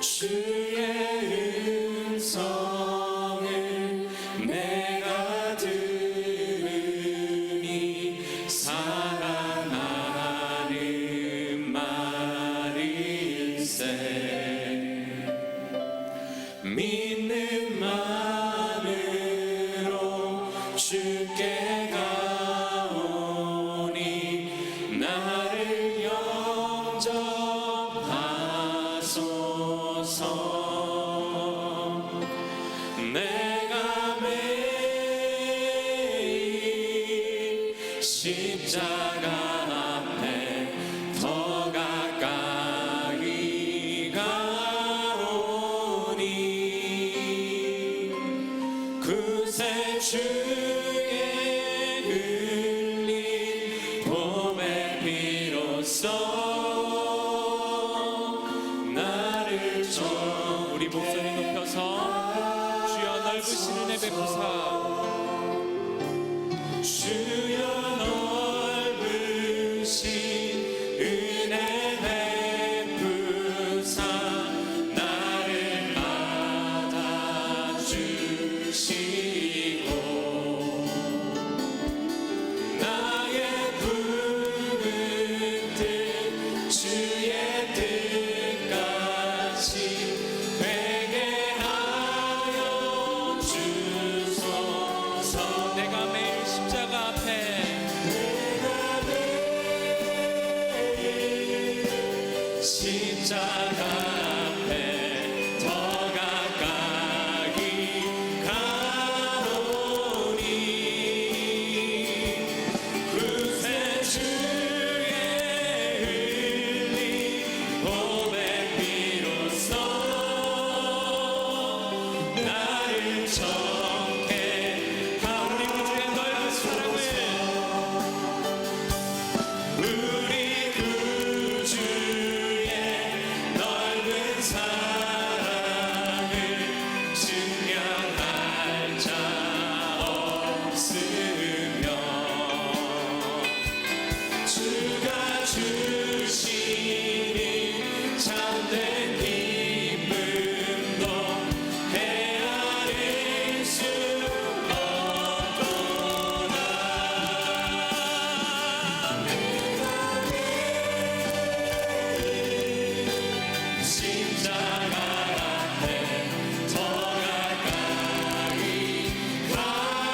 주의 음성을 내가 들으니 사랑하는 말일세. 믿는 마음으로 주께 가오니 나를 영접하소서. 내가 매일 십자가 앞에 더 가까이 가오니 그새 주의 흘린 봄의 피로써 나를 우리 목소리 높여서 주여 넓으신 은혜 베푸사. 주여 넓으신 은혜 베푸사 나를 받아주시고 나의 붉은 뜻 주의 뜻까지 되게 하여 주소서. 내가 매일 십자가 앞에 십자가 앞에 더 가까이 가오니 그새 주의 흘린 봄의 피로써 나를 정케 우리 구주의 넓은 사랑을 우리 구주의 넓은 사랑을 증명할 자 없으며 주가 주시는 참된 기쁨도 헤아릴 수 없도다. 십자가 앞에 더 가까이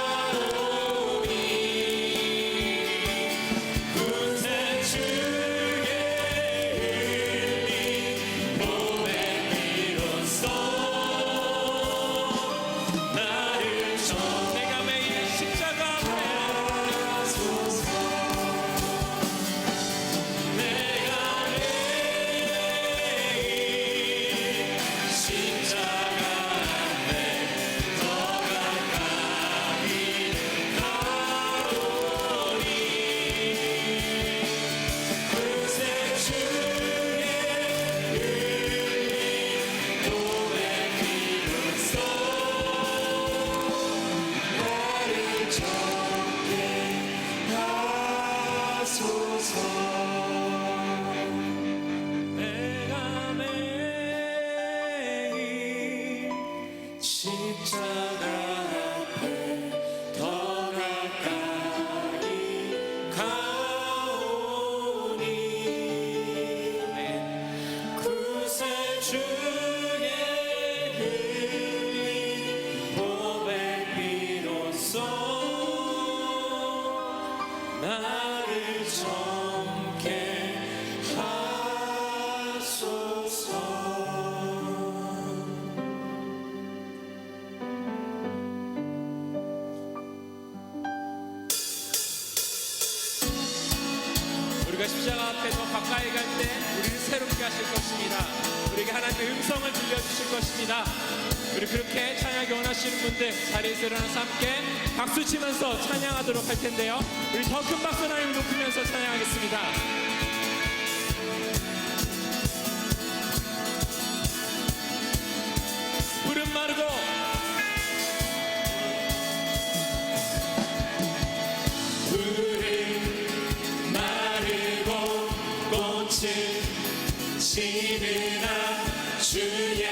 가오니 그새 주의 흘린 봄의 피로써 나를 내가 매일 십자가 앞에 정하소서. 내가 매일 십자가 앞에 더 가까이 가오니 그새 주의 흘린 봄의 피로써 나를 정케 하소서. 내가 매일 십자가 앞에 더 가까이 가오니 그새 주의 흘린 봄의 피로써 나를 정케 하소서. 우리가 십자가 앞에 더 가까이 갈 때 우리를 새롭게 하실 것입니다. 우리에게 하나님의 음성을 들려주실 것입니다. 우리 그렇게 찬양하기 원하시는 분들 자리에서 일어나서 함께 박수 치면서 찬양하도록 할 텐데요. 우리 더 큰 박수 하나님 높이면서 찬양하겠습니다. 푸른 마르고 푸른 마르고 꽃은 지느나 주의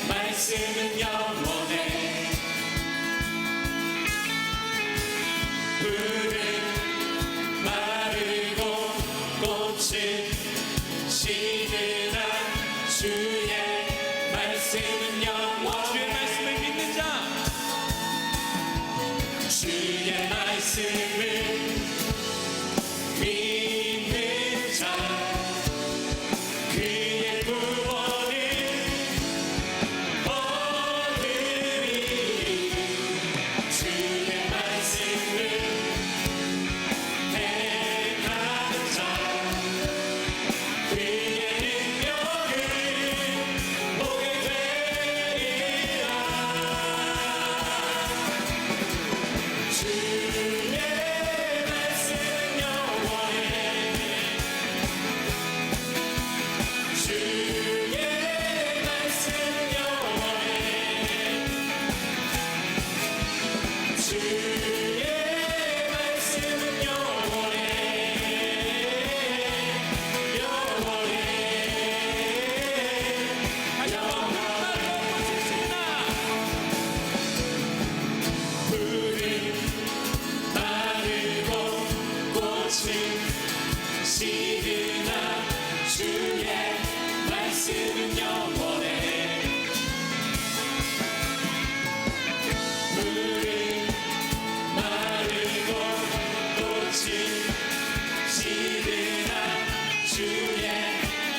말씀은 영원해 풀은 마르고 꽃은 시드나 주의 말씀은 영원해 주의 말씀을 믿는 자 주의 말씀을 믿는 자 그의 구원을 얻으리 주의 말씀을 행하는 자 그의 능력을 보게 되리라 주의 말씀은 영원해 주의 말씀은 영원해 주의 말씀은 다시 한번 마르고 꽃을 시드나 풀은 마르고 꽃은 시드나 주의 말씀은 영원해 풀은 마르고 꽃은 시드나 주의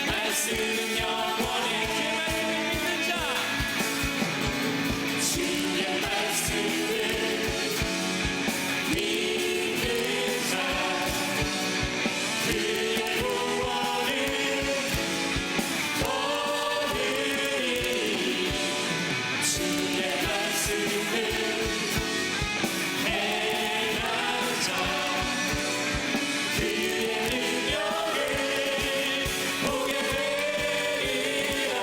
말씀은 영원해 주의 말씀을 믿는 자 주의 말씀을 믿는 자 그의 구원을 얻으리 주의 말씀을 행하는 자 그의 능력을 보게 되리라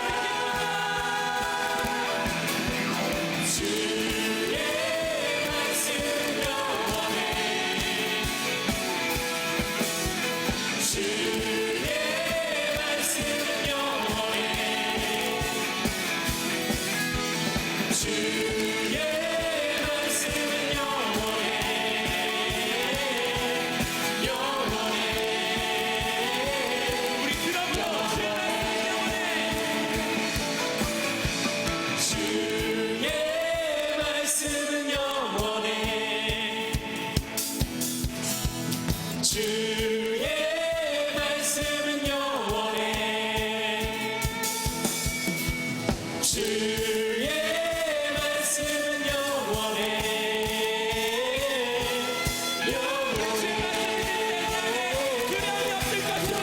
주의 말씀 영원해 주의 말씀 영원해 주의 말씀 영원해 우리 들어보자 주의 말씀은 영원해 주의 말씀은 영원해 주의 말씀은 영원해 두려움이 없을 것입니다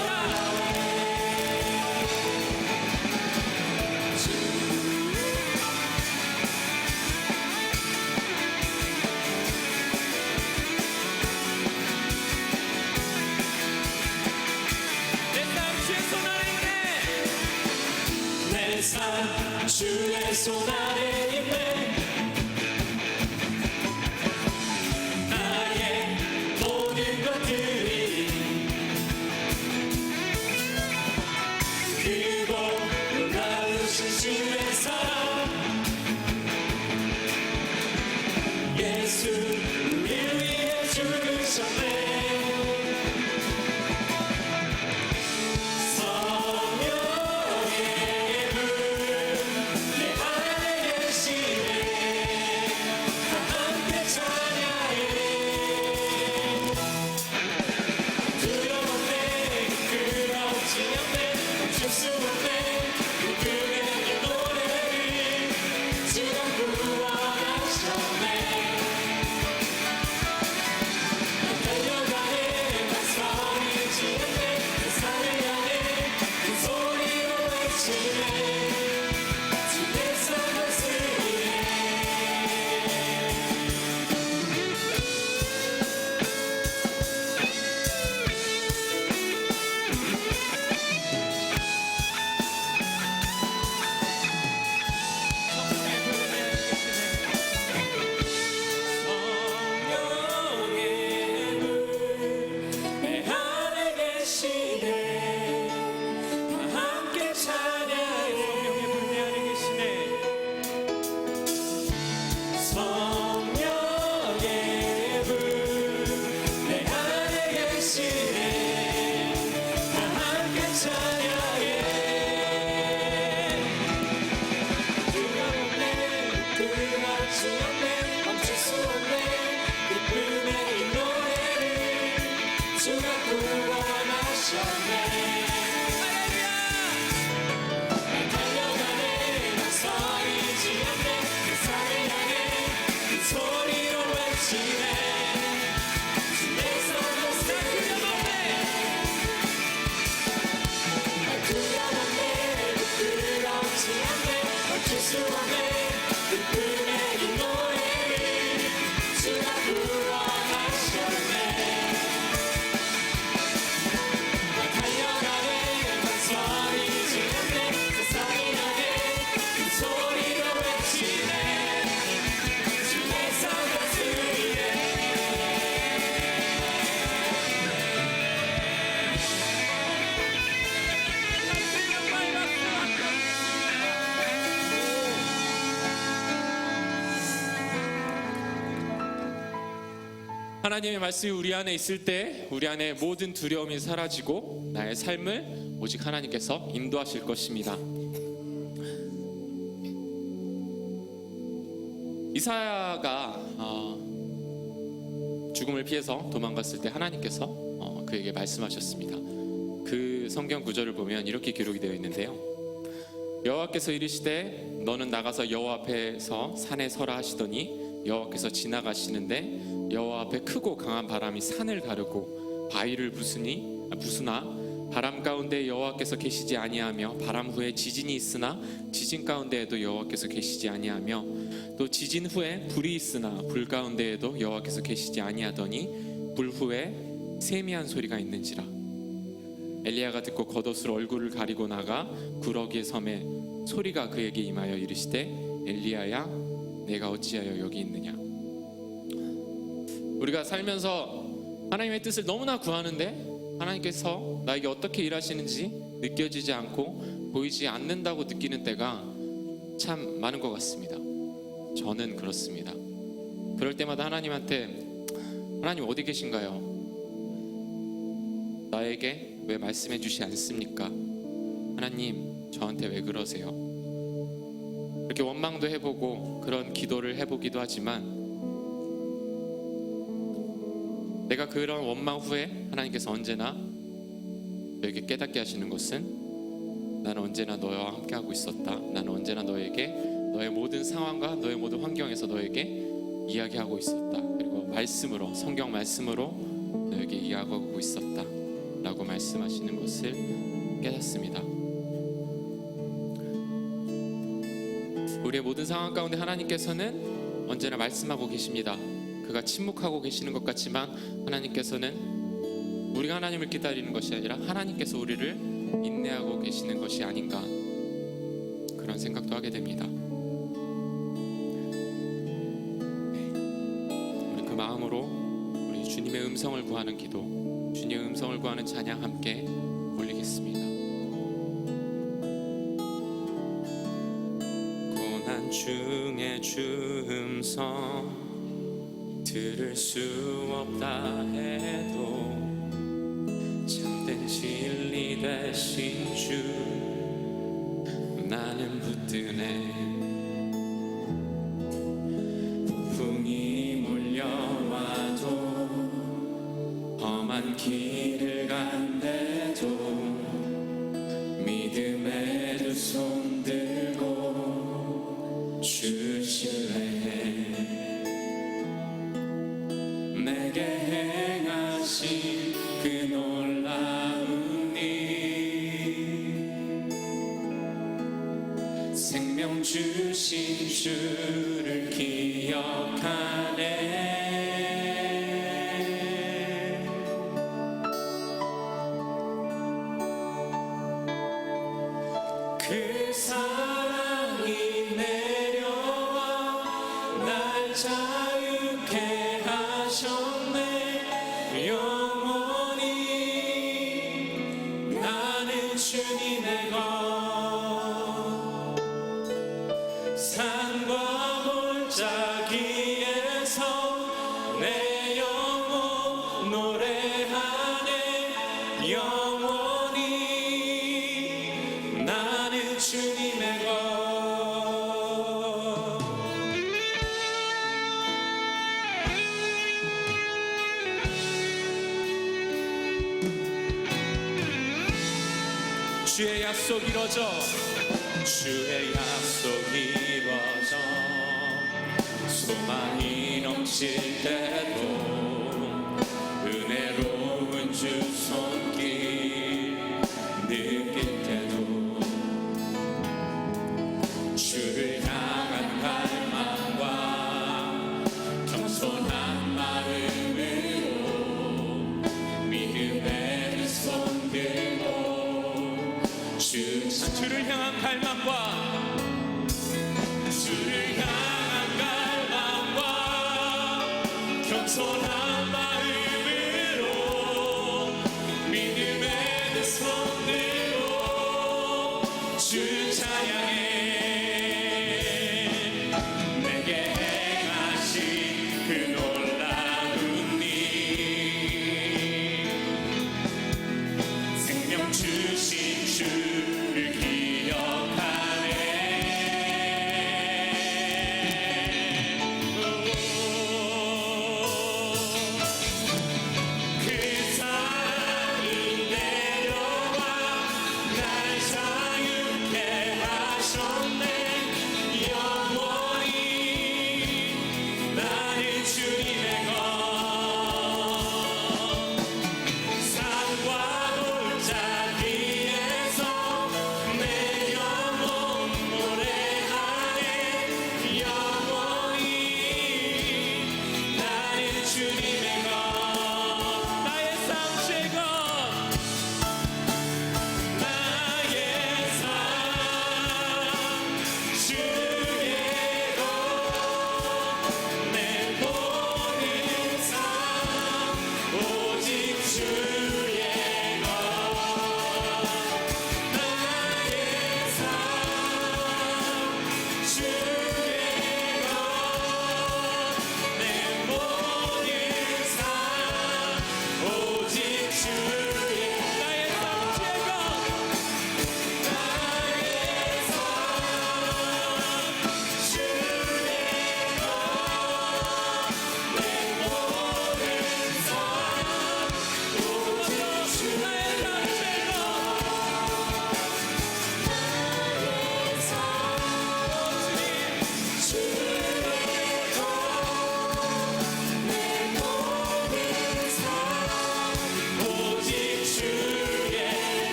내 삶 주의 손 아래 있네 내 삶 주의 손 아래 있네 나의 모든 것들이 그고 나으신 주의 사랑 예수 우리를 위해 죽으셨네 성령의 불내 안에 계시네 함께 찬양해 두려움 없네 부끄러움이 없네 멈출 수 없네 그의 노래를 주가 구원하셨네 달려가네 난 서리 지는데 그 산을 향해 큰 소리로 외치네 주의 삶을 쓰리네 성령의 불내 안에 계시네 다 함께 찬양해 하나님의 말씀이 우리 안에 있을 때 우리 안에 모든 두려움이 사라지고 나의 삶을 오직 하나님께서 인도하실 것입니다. 이사야가 죽음을 피해서 도망갔을 때 하나님께서 그에게 말씀하셨습니다. 그 성경 구절을 보면 이렇게 기록이 되어 있는데요. 여호와께서 이르시되 너는 나가서 여호와 앞에서 산에 서라 하시더니 여호와께서 지나가시는데 여호와 앞에 크고 강한 바람이 산을 가르고 바위를 부수나 바람 가운데 여호와께서 계시지 아니하며 바람 후에 지진이 있으나 지진 가운데에도 여호와께서 계시지 아니하며 또 지진 후에 불이 있으나 불 가운데에도 여호와께서 계시지 아니하더니 불 후에 세미한 소리가 있는지라. 엘리야가 듣고 겉옷으로 얼굴을 가리고 나가 구러기에 섬에 소리가 그에게 임하여 이르시되 엘리야야 내가 어찌하여 여기 있느냐. 우리가 살면서 하나님의 뜻을 너무나 구하는데 하나님께서 나에게 어떻게 일하시는지 느껴지지 않고 보이지 않는다고 느끼는 때가 참 많은 것 같습니다. 저는 그렇습니다. 그럴 때마다 하나님한테 하나님 어디 계신가요? 나에게 왜 말씀해 주시지 않습니까? 하나님 저한테 왜 그러세요? 이렇게 원망도 해보고 그런 기도를 해보기도 하지만 내가 그런 원망 후에 하나님께서 언제나 너에게 깨닫게 하시는 것은 나는 언제나 너와 함께하고 있었다. 나는 언제나 너에게 너의 모든 상황과 너의 모든 환경에서 너에게 이야기하고 있었다. 그리고 말씀으로 성경 말씀으로 너에게 이야기하고 있었다 라고 말씀하시는 것을 깨닫습니다. 우리의 모든 상황 가운데 하나님께서는 언제나 말씀하고 계십니다. 그가 침묵하고 계시는 것 같지만 하나님께서는 우리가 하나님을 기다리는 것이 아니라 하나님께서 우리를 인내하고 계시는 것이 아닌가 그런 생각도 하게 됩니다. 우리 그 마음으로 우리 주님의 음성을 구하는 기도, 주님의 음성을 구하는 찬양 함께 올리겠습니다. 고난 중에 주 음성 들을 수 없다 해도 참된 진리 되신 주 나는 붙드네. 폭풍이 몰려와도 험한 길을 간대도 믿음의 두 손 들고 주실래. 내게 행하신 그 놀라운 일 생명 주신 주를 기억하네. 그 사랑이 내려와 날 자유케 하셨네. 영원히 나는 주님의 것. 산과 골짜기에서 내 영혼 노래하네. 영원히 나는 주님의 것. 주의 약속 이루어져, 주의 약속 이루어져. 소망이 넘칠 때도 은혜로운 주 손길 느낄 때도 주를 향한 갈망과 겸손한 마음으로 믿음의 손 들고 주를 향한 갈망과 주를 향한 갈망과 겸손한 마음으로 믿음의 두 손 들고 주 찬양해. 내게 행하신 그 놀라운 일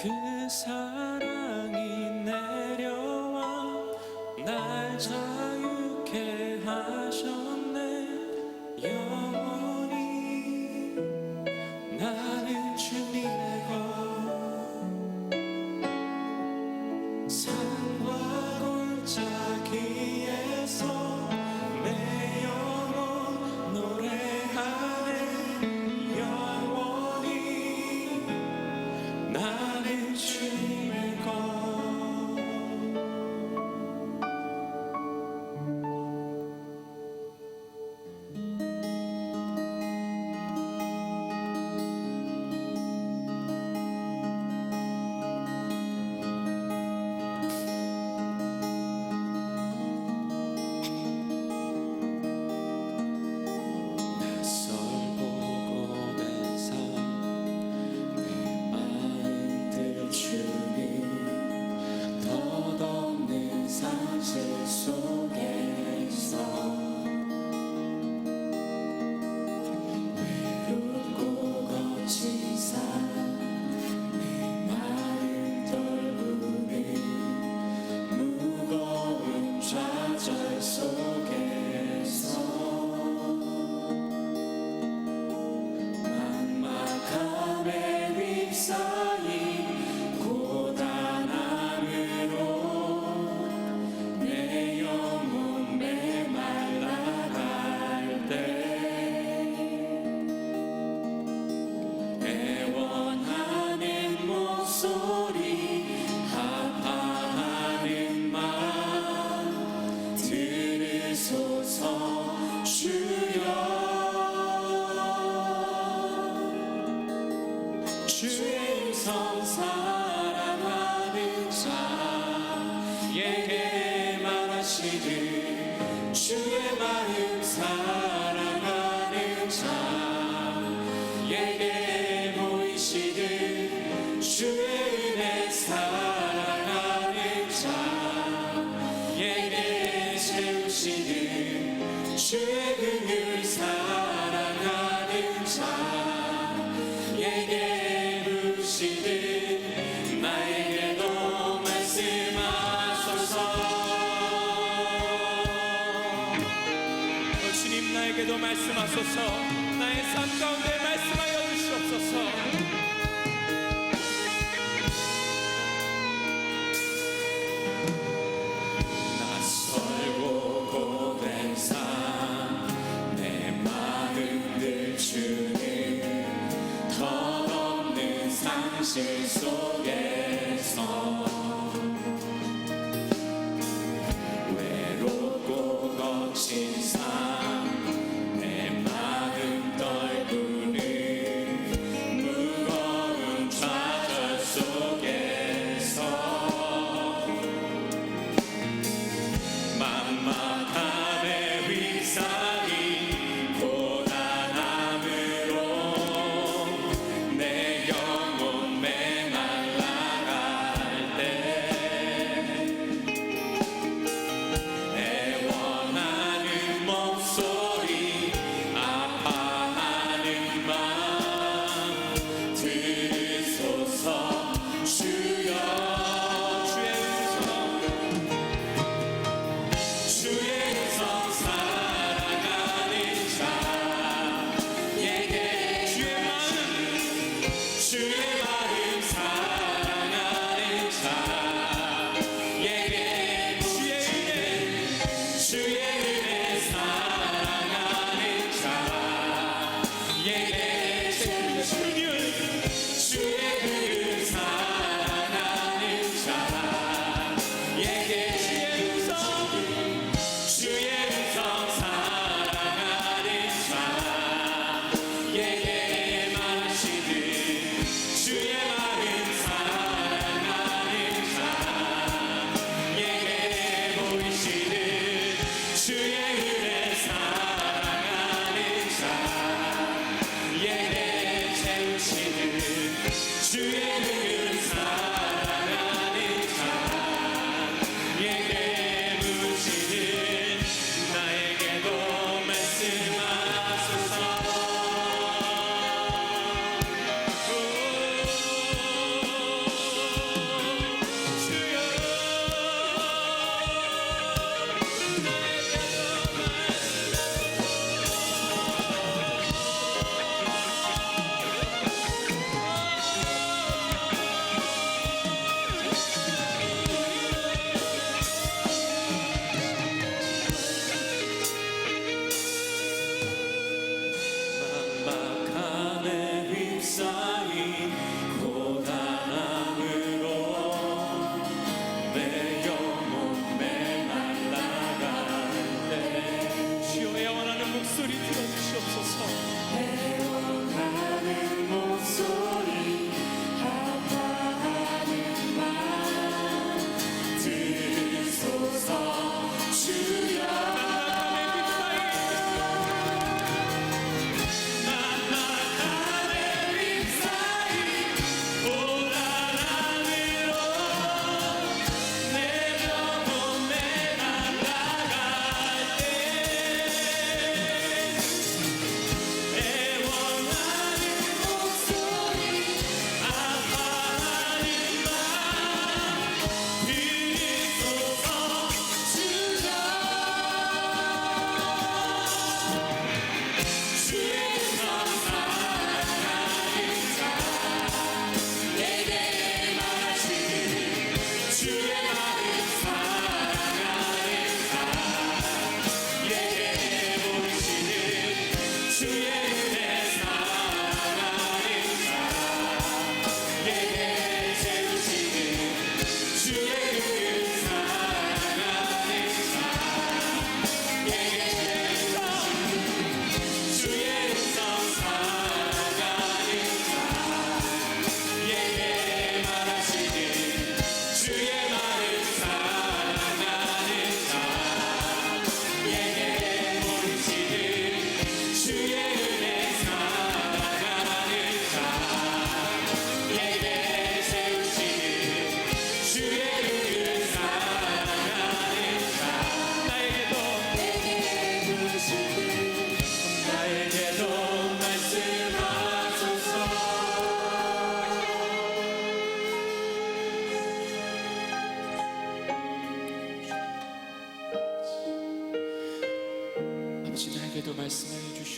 그 사랑이 내려와 날 자유케 하셨네. 영원히 나는 주님의 것. 산과 골짜기에서 내 영혼 노래하네. 영원히 나는 주님의 것. 낯설고 고된 삶 내 마음들 주님 덧없는 상실 속에서 외롭고 거친 삶 내 마음 떨구는 무거운 좌절 속에서 막막함에 휩싸인 고단함으로 내 영혼 메말라갈 때 애원하는 목소리 아파하는 마음 들으소서 주여. 주의 음성 사랑하는 자에게 말하시듯 주의 마음 사랑하는 자에게 보이시듯 주의 은혜 사랑하는 자에게 채우시듯 주의 긍휼 사랑하는 자에게 부르시듯 나에게도 말씀하소서. 주님 나에게도 말씀하소서. 나의 삶 가운데 말씀하여 주시옵소서. 낯설고 고된 삶 내 마음들 주님 덧없는 상실 속에서 외롭고 거친 삶 내 마음 떨구는 무거운 좌절 속에서 막막함에 휩싸인 고단함으로 내 영혼 메말라갈 때 애원하는 목소리 아파하는 마음 들으소서 주여. 주의 음성 사랑하는 자에게 주의 마음 사랑하는 자에게 주의 은혜 사랑하는 자에게 주의 긍휼 사랑하는 자에게 주의 음성 사랑하는 자에게 말하시듯 주의 마음 사랑하는 자에게 보이시듯 주의 은혜 사랑하는 자에게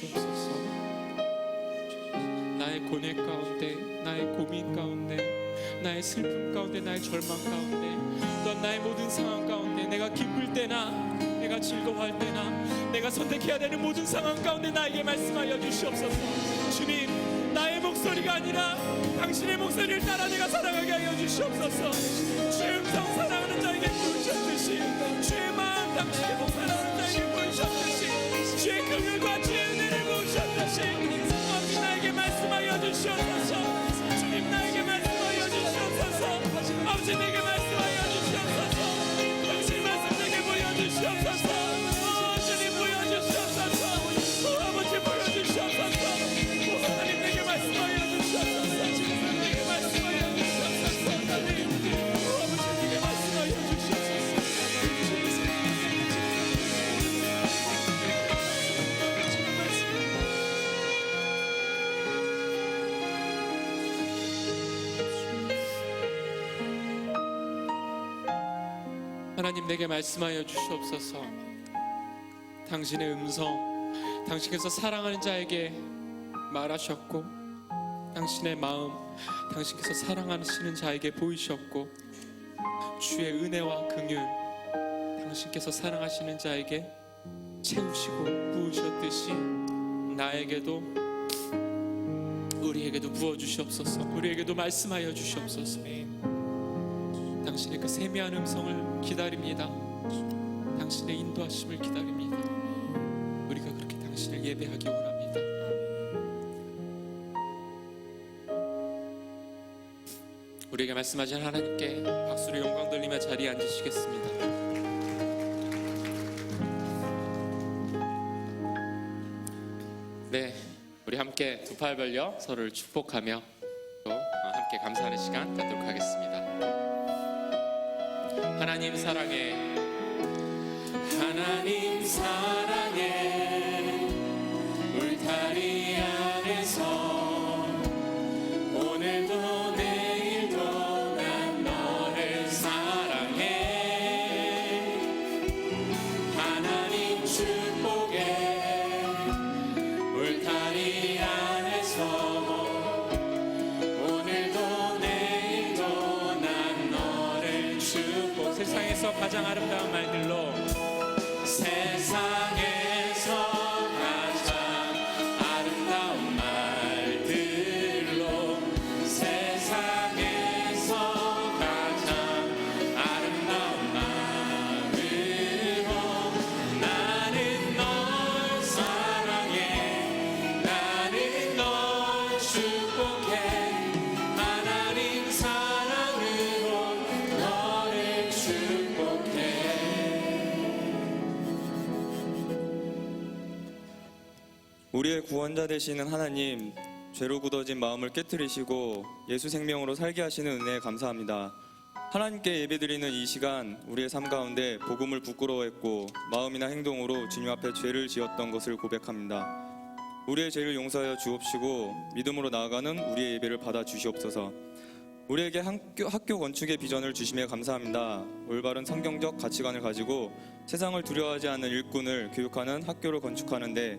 주시옵소서. 나의 고뇌 가운데, 나의 고민 가운데, 나의 슬픔 가운데, 나의 절망 가운데, 또한 나의 모든 상황 가운데, 내가 기쁠 때나 내가 즐거워할 때나 내가 선택해야 되는 모든 상황 가운데 나에게 말씀하여 주시옵소서. 주님, 나의 목소리가 아니라 당신의 목소리를 따라 내가 살아가게 하여 주시옵소서. 주의 음성 사랑하는 자에게 보이셨듯이, 주의 마음 당신의 목 사랑하는 자에게 보이셨듯이, 주의 긍휼과 주의 은혜를 보이셨듯이 아버지 나에게 말씀하여 주시옵소서. 주님, 나에게 말씀하여 주시옵소서. 아버지 내게 말씀하여 주시옵소서. 당신 말씀 내게 보여주시옵소서. 주님 보여주시옵소서. 아버지 보여주시옵소서. 하나님 내게 말씀하여 주시옵소서. 내게 말씀하여 주시옵소서. 하나님 아버지 내게 말씀하여 주시옵소서. 하나님 내게 말씀하여 주시옵소서. 당신의 음성, 당신께서 사랑하는 자에게 말하셨고, 당신의 마음, 당신께서 사랑하시는 자에게 보이셨고, 주의 은혜와 긍휼, 당신께서 사랑하시는 자에게 채우시고 부으셨듯이 나에게도, 우리에게도 부어주시옵소서. 우리에게도 말씀하여 주시옵소서. 당신의 그 세미한 음성을 기다립니다. 당신의 인도하심을 기다립니다. 우리가 그렇게 당신을 예배하기 원합니다. 우리에게 말씀하신 하나님께 박수로 영광 돌리며 자리에 앉으시겠습니다. 네, 우리 함께 두 팔 벌려 서로를 축복하며 또 함께 감사하는 시간 갖도록 하겠습니다. 하나님 사랑해, 하나님 사랑해, 울타리 안에서 오늘도 내일도 난 너를 사랑해. 하나님 축복해, 울타리 안에서 오늘도 내일도 난 너를 축복. 세상에서 가장 아름다운 말들로, 세상에서 가장 아름다운 말들로, 세상에서 가장 아름다운 말으로 나는 널 사랑해, 나는 널 축복해. 하나님 사랑으로 너를 축복해. 우리의 구원자 되시는 하나님, 죄로 굳어진 마음을 깨트리시고 예수 생명으로 살게 하시는 은혜에 감사합니다. 하나님께 예배드리는 이 시간, 우리의 삶 가운데 복음을 부끄러워했고 마음이나 행동으로 주님 앞에 죄를 지었던 것을 고백합니다. 우리의 죄를 용서하여 주옵시고 믿음으로 나아가는 우리의 예배를 받아 주시옵소서. 우리에게 학교 건축의 비전을 주심에 감사합니다. 올바른 성경적 가치관을 가지고 세상을 두려워하지 않는 일꾼을 교육하는 학교를 건축하는데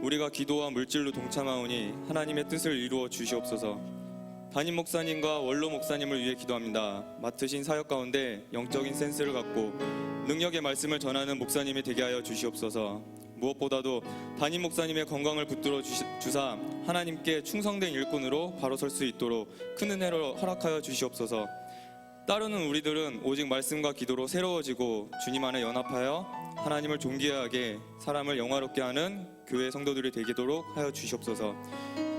우리가 기도와 물질로 동참하오니 하나님의 뜻을 이루어 주시옵소서. 담임 목사님과 원로 목사님을 위해 기도합니다. 맡으신 사역 가운데 영적인 센스를 갖고 능력의 말씀을 전하는 목사님이 되게 하여 주시옵소서. 무엇보다도 담임 목사님의 건강을 붙들어 주사 하나님께 충성된 일꾼으로 바로 설 수 있도록 큰 은혜로 허락하여 주시옵소서. 따르는 우리들은 오직 말씀과 기도로 새로워지고 주님 안에 연합하여 하나님을 존귀하게 사람을 영화롭게 하는 교회 성도들이 되도록 하여 주시옵소서.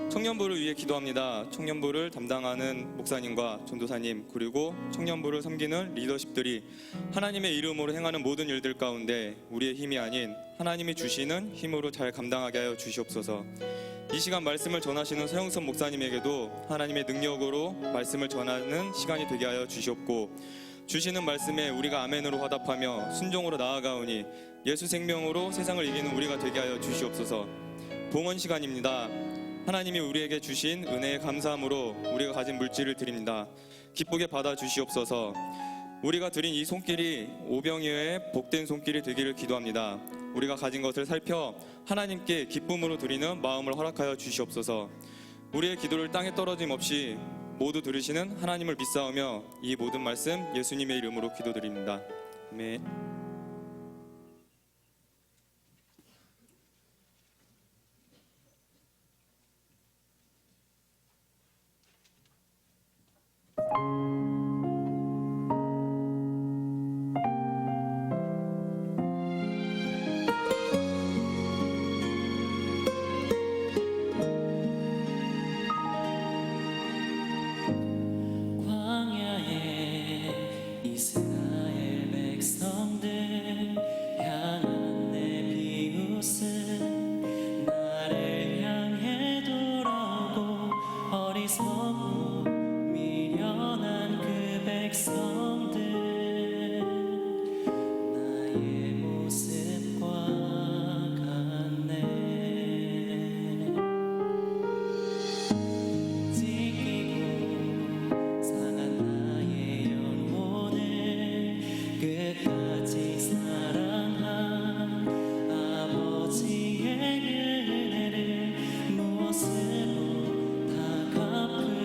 청년부를 위해 기도합니다. 청년부를 담당하는 목사님과 전도사님, 그리고 청년부를 섬기는 리더십들이 하나님의 이름으로 행하는 모든 일들 가운데 우리의 힘이 아닌 하나님이 주시는 힘으로 잘 감당하게 하여 주시옵소서. 이 시간 말씀을 전하시는 서영선 목사님에게도 하나님의 능력으로 말씀을 전하는 시간이 되게 하여 주시옵고, 주시는 말씀에 우리가 아멘으로 화답하며 순종으로 나아가오니 예수 생명으로 세상을 이기는 우리가 되게 하여 주시옵소서. 봉헌 시간입니다. 하나님이 우리에게 주신 은혜에 감사함으로 우리가 가진 물질을 드립니다. 기쁘게 받아 주시옵소서. 우리가 드린 이 손길이 오병이어의 복된 손길이 되기를 기도합니다. 우리가 가진 것을 살펴 하나님께 기쁨으로 드리는 마음을 허락하여 주시옵소서. 우리의 기도를 땅에 떨어짐 없이 모두 들으시는 하나님을 믿사오며 이 모든 말씀 예수님의 이름으로 기도드립니다. 아멘. 광야의 이스라엘 백성들 향한 내 비웃음 나를 향해 돌아오고 어리석고 미련한 그 백성들 나의 모습과 같네. 찢기고 상한 나의 영혼을 끝까지 사랑한 아버지의 은혜를 무엇으로 다 갚을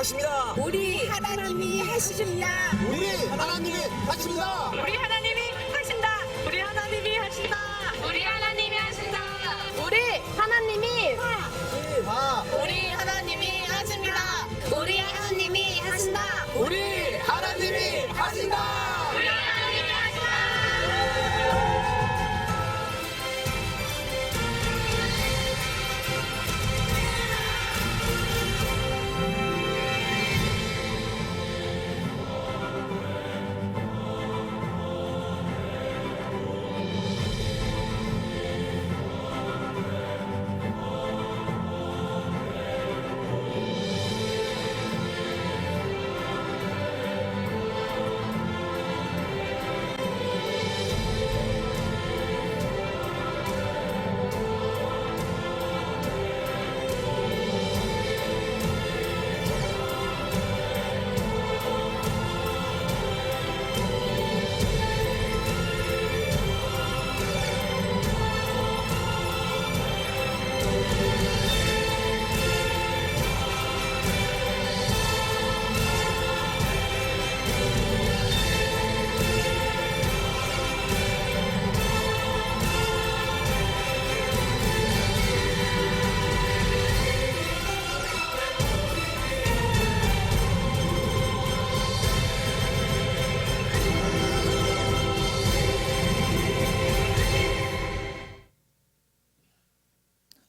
하십니다. 우리 하나님이 하십니다. 우리 하나님이 하십니다. 우리 하나님이 하신다. 우리 하나님이 하신다. 우리 하나님이 하신다. 우리 하나님이 우리 하나님이 하십니다. 우리 하나님이 하신다. 우리 하나님이 하신다. 우리 하나님이 하신다.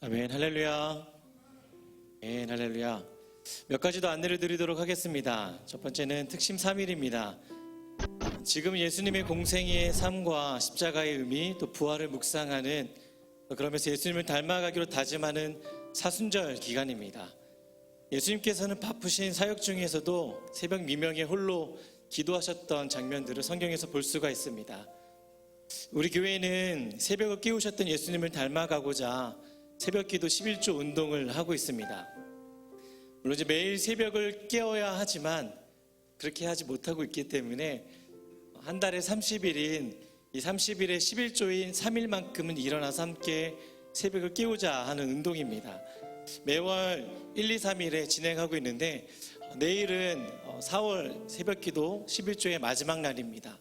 아멘, 할렐루야. 아멘, 할렐루야. 몇 가지 더 안내를 드리도록 하겠습니다. 첫 번째는 특심 3일입니다. 지금 예수님의 공생의 삶과 십자가의 의미, 또 부활을 묵상하는, 그러면서 예수님을 닮아가기로 다짐하는 사순절 기간입니다. 예수님께서는 바쁘신 사역 중에서도 새벽 미명에 홀로 기도하셨던 장면들을 성경에서 볼 수가 있습니다. 우리 교회는 새벽을 깨우셨던 예수님을 닮아가고자 새벽기도 11조 운동을 하고 있습니다. 물론 이제 매일 새벽을 깨어야 하지만 그렇게 하지 못하고 있기 때문에 한 달에 30일인 이 30일의 11조인 3일만큼은 일어나서 함께 새벽을 깨우자 하는 운동입니다. 매월 1, 2, 3일에 진행하고 있는데 내일은 4월 새벽기도 11조의 마지막 날입니다.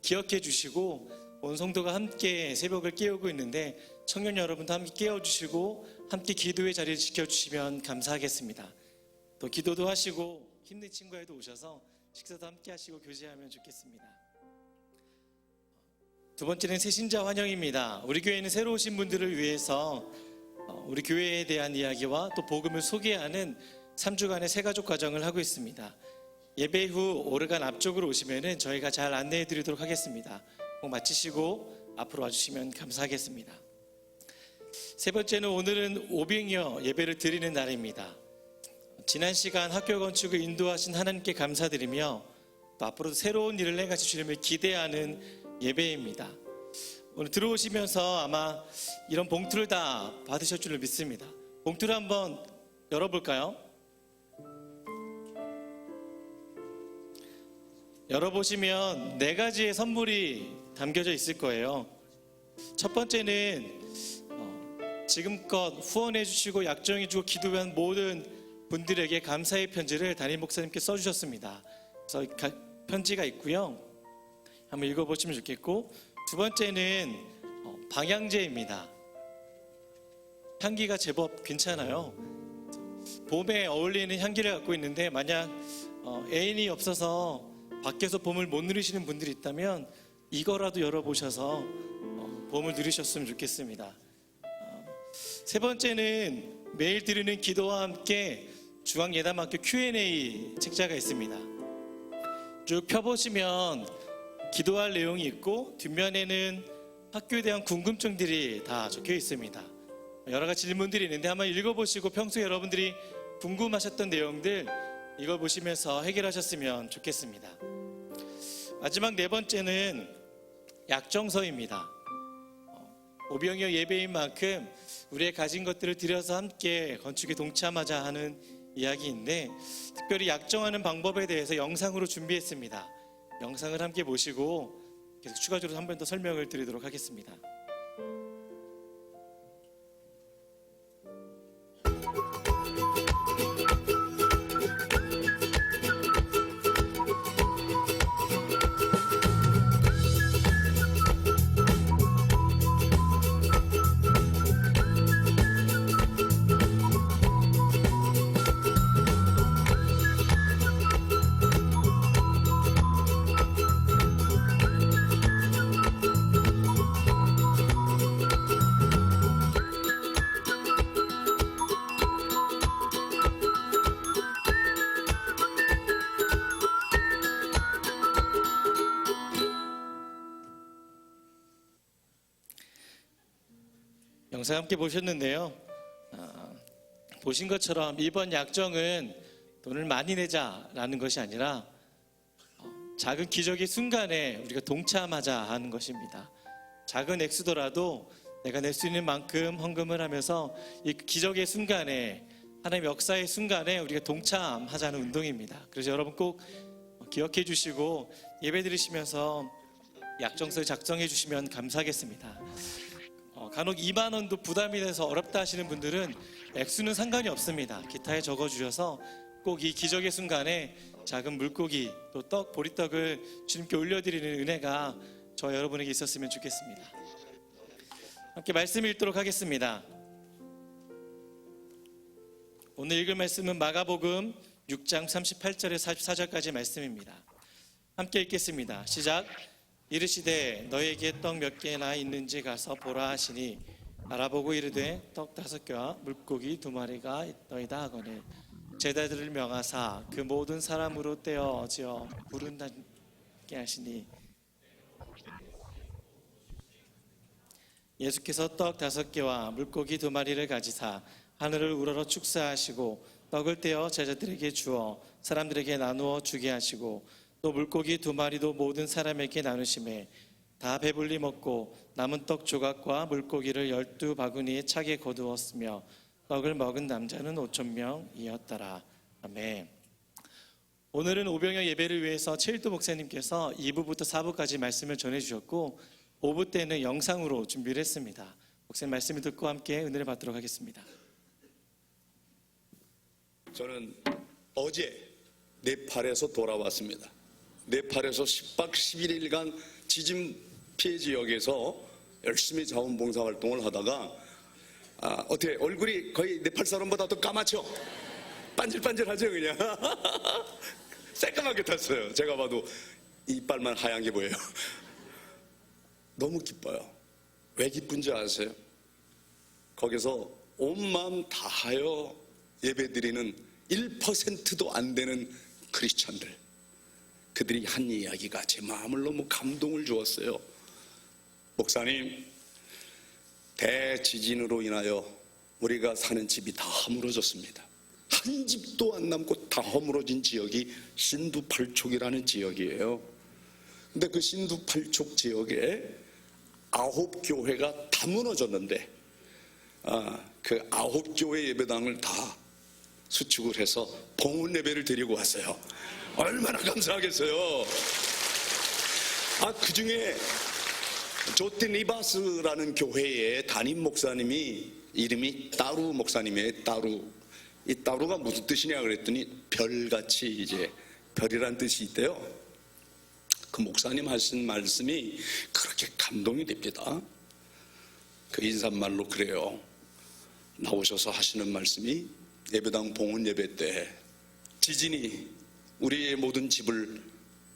기억해 주시고 온 성도가 함께 새벽을 깨우고 있는데 청년 여러분도 함께 깨워주시고 함께 기도의 자리를 지켜주시면 감사하겠습니다. 또 기도도 하시고 힘든 친구에도 오셔서 식사도 함께 하시고 교제하면 좋겠습니다. 두 번째는 새신자 환영입니다. 우리 교회는 새로 오신 분들을 위해서 우리 교회에 대한 이야기와 또 복음을 소개하는 3주간의 새가족 과정을 하고 있습니다. 예배 후 오르간 앞쪽으로 오시면 저희가 잘 안내해 드리도록 하겠습니다. 꼭 마치시고 앞으로 와주시면 감사하겠습니다. 세 번째는 오늘은 오병이어 예배를 드리는 날입니다. 지난 시간 학교 건축을 인도하신 하나님께 감사드리며 또 앞으로도 새로운 일을 행하실 주님을 기대하는 예배입니다. 오늘 들어오시면서 아마 이런 봉투를 다 받으실 줄을 믿습니다. 봉투를 한번 열어볼까요? 열어보시면 4가지의 선물이 담겨져 있을 거예요. 첫 번째는 지금껏 후원해 주시고 약정해 주고 기도한 모든 분들에게 감사의 편지를 담임 목사님께 써주셨습니다. 그래서 편지가 있고요. 한번 읽어보시면 좋겠고, 두 번째는 방향제입니다. 향기가 제법 괜찮아요. 봄에 어울리는 향기를 갖고 있는데 만약 애인이 없어서 밖에서 봄을 못 누리시는 분들이 있다면 이거라도 열어보셔서 봄을 누리셨으면 좋겠습니다. 세 번째는 매일 드리는 기도와 함께 중앙예담학교 Q&A 책자가 있습니다. 쭉 펴보시면 기도할 내용이 있고 뒷면에는 학교에 대한 궁금증들이 다 적혀 있습니다. 여러 가지 질문들이 있는데 한번 읽어보시고 평소에 여러분들이 궁금하셨던 내용들 이걸 보시면서 해결하셨으면 좋겠습니다. 마지막 4번째는 약정서입니다. 오병이어 예배인 만큼 우리의 가진 것들을 들여서 함께 건축에 동참하자 하는 이야기인데 특별히 약정하는 방법에 대해서 영상으로 준비했습니다. 영상을 함께 보시고 계속 추가적으로 한 번 더 설명을 드리도록 하겠습니다. 영상 함께 보셨는데요. 보신 것처럼 이번 약정은 돈을 많이 내자라는 것이 아니라 작은 기적의 순간에 우리가 동참하자 하는 것입니다. 작은 액수더라도 내가 낼 수 있는 만큼 헌금을 하면서 이 기적의 순간에, 하나님의 역사의 순간에 우리가 동참하자는 운동입니다. 그래서 여러분 꼭 기억해 주시고 예배 드리시면서 약정서를 작성해 주시면 감사하겠습니다. 간혹 2만 원도 부담이 돼서 어렵다 하시는 분들은 액수는 상관이 없습니다. 기타에 적어 주셔서 꼭 이 기적의 순간에 작은 물고기 또 떡, 보리떡을 주님께 올려드리는 은혜가 저 여러분에게 있었으면 좋겠습니다. 함께 말씀 읽도록 하겠습니다. 오늘 읽을 말씀은 마가복음 6장 38절에서 44절까지 말씀입니다. 함께 읽겠습니다. 시작. 이르시되 너에게 떡 몇 개나 있는지 가서 보라 하시니 알아보고 이르되 떡 5개와 물고기 2마리가 있더이다 하거늘 제자들을 명하사 그 모든 사람으로 떼어 지어 부른다게 하시니 예수께서 떡 5개와 물고기 2마리를 가지사 하늘을 우러러 축사하시고 떡을 떼어 제자들에게 주어 사람들에게 나누어 주게 하시고 또 물고기 2마리도 모든 사람에게 나누심에 다 배불리 먹고 남은 떡 조각과 물고기를 12바구니에 차게 거두었으며 떡을 먹은 남자는 5,000명이었더라. 아멘. 오늘은 오병여 예배를 위해서 최일도 목사님께서 2부부터 4부까지 말씀을 전해주셨고 5부 때는 영상으로 준비를 했습니다. 목사님 말씀을 듣고 함께 은혜를 받도록 하겠습니다. 저는 어제 네팔에서 돌아왔습니다. 네팔에서 10박 11일간 지진 피해 지역에서 열심히 자원봉사 활동을 하다가 어떻게 얼굴이 거의 네팔 사람보다 더 까맣죠? 반질반질하죠 그냥. 새까맣게 탔어요. 제가 봐도 이빨만 하얀 게 보여요. 너무 기뻐요. 왜 기쁜지 아세요? 거기서 온 마음 다하여 예배드리는 1%도 안 되는 크리스천들, 그들이 한 이야기가 제 마음을 너무 감동을 주었어요. 목사님, 대지진으로 인하여 우리가 사는 집이 다 허물어졌습니다. 한 집도 안 남고 다 허물어진 지역이 신두팔촉이라는 지역이에요. 근데 그 신두팔촉 지역에 9교회가 다 무너졌는데 그 9교회 예배당을 다 수축을 해서 봉헌 예배를 드리고 왔어요. 얼마나 감사하겠어요. 그 중에 조티니바스라는 교회의 담임 목사님이 이름이 따루 목사님이에요. 따루. 이 따루가 무슨 뜻이냐 그랬더니 별같이, 이제 별이란 뜻이 있대요. 그 목사님 하신 말씀이 그렇게 감동이 됩니다. 그 인사말로 그래요. 나오셔서 하시는 말씀이 예배당 봉헌 예배 때 지진이 우리의 모든 집을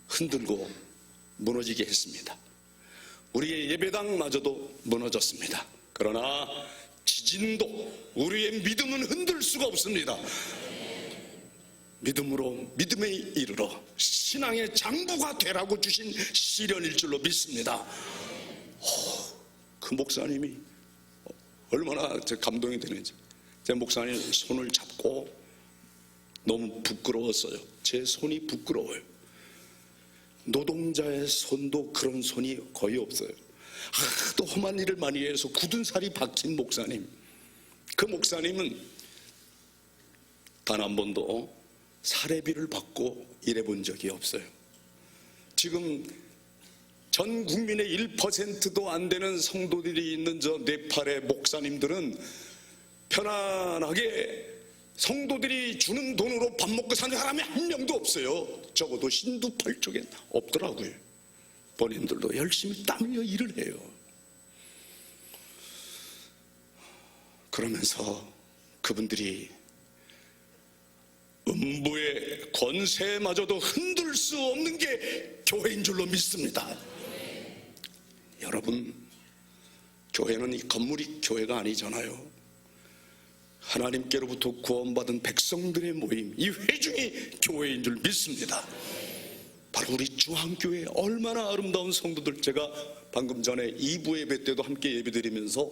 흔들고 무너지게 했습니다. 우리의 예배당마저도 무너졌습니다. 그러나 지진도 우리의 믿음은 흔들 수가 없습니다. 믿음으로 믿음에 이르러 신앙의 장부가 되라고 주신 시련일 줄로 믿습니다. 그 목사님이 얼마나 감동이 되는지. 제 목사님 손을 잡고 너무 부끄러웠어요. 제 손이 부끄러워요. 노동자의 손도 그런 손이 거의 없어요. 하도 험한 일을 많이 해서 굳은 살이 박힌 목사님. 그 목사님은 단 한 번도 사례비를 받고 일해본 적이 없어요. 지금 전 국민의 1%도 안 되는 성도들이 있는 저 네팔의 목사님들은 편안하게 성도들이 주는 돈으로 밥 먹고 사는 사람이 한 명도 없어요. 적어도 신두팔 쪽엔 없더라고요. 본인들도 열심히 땀 흘려 일을 해요. 그러면서 그분들이 음부의 권세마저도 흔들 수 없는 게 교회인 줄로 믿습니다. 여러분, 교회는 이 건물이 교회가 아니잖아요. 하나님께로부터 구원받은 백성들의 모임, 이 회중이 교회인 줄 믿습니다. 바로 우리 중앙교회 얼마나 아름다운 성도들, 제가 방금 전에 2부 예배 때도 함께 예배드리면서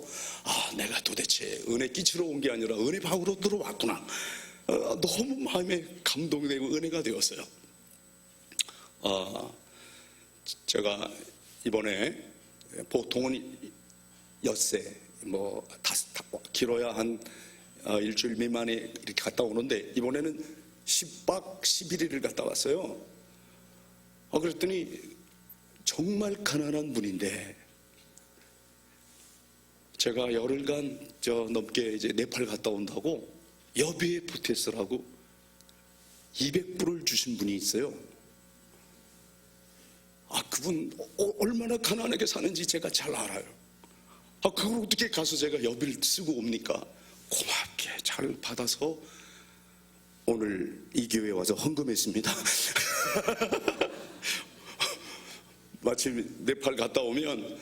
내가 도대체 은혜 끼치러 온 게 아니라 은혜 방으로 들어왔구나. 너무 마음에 감동이 되고 은혜가 되었어요. 제가 이번에 보통은 엿새 길어야 한 일주일 미만에 이렇게 갔다 오는데 이번에는 10박 11일을 갔다 왔어요. 그랬더니 정말 가난한 분인데, 제가 열흘간 넘게 이제 네팔 갔다 온다고 여비에 보태스라고 200불을 주신 분이 있어요. 그분 얼마나 가난하게 사는지 제가 잘 알아요. 그걸 어떻게 가서 제가 여비를 쓰고 옵니까? 고맙게 잘 받아서 오늘 이 교회에 와서 헌금했습니다. 마침 네팔 갔다 오면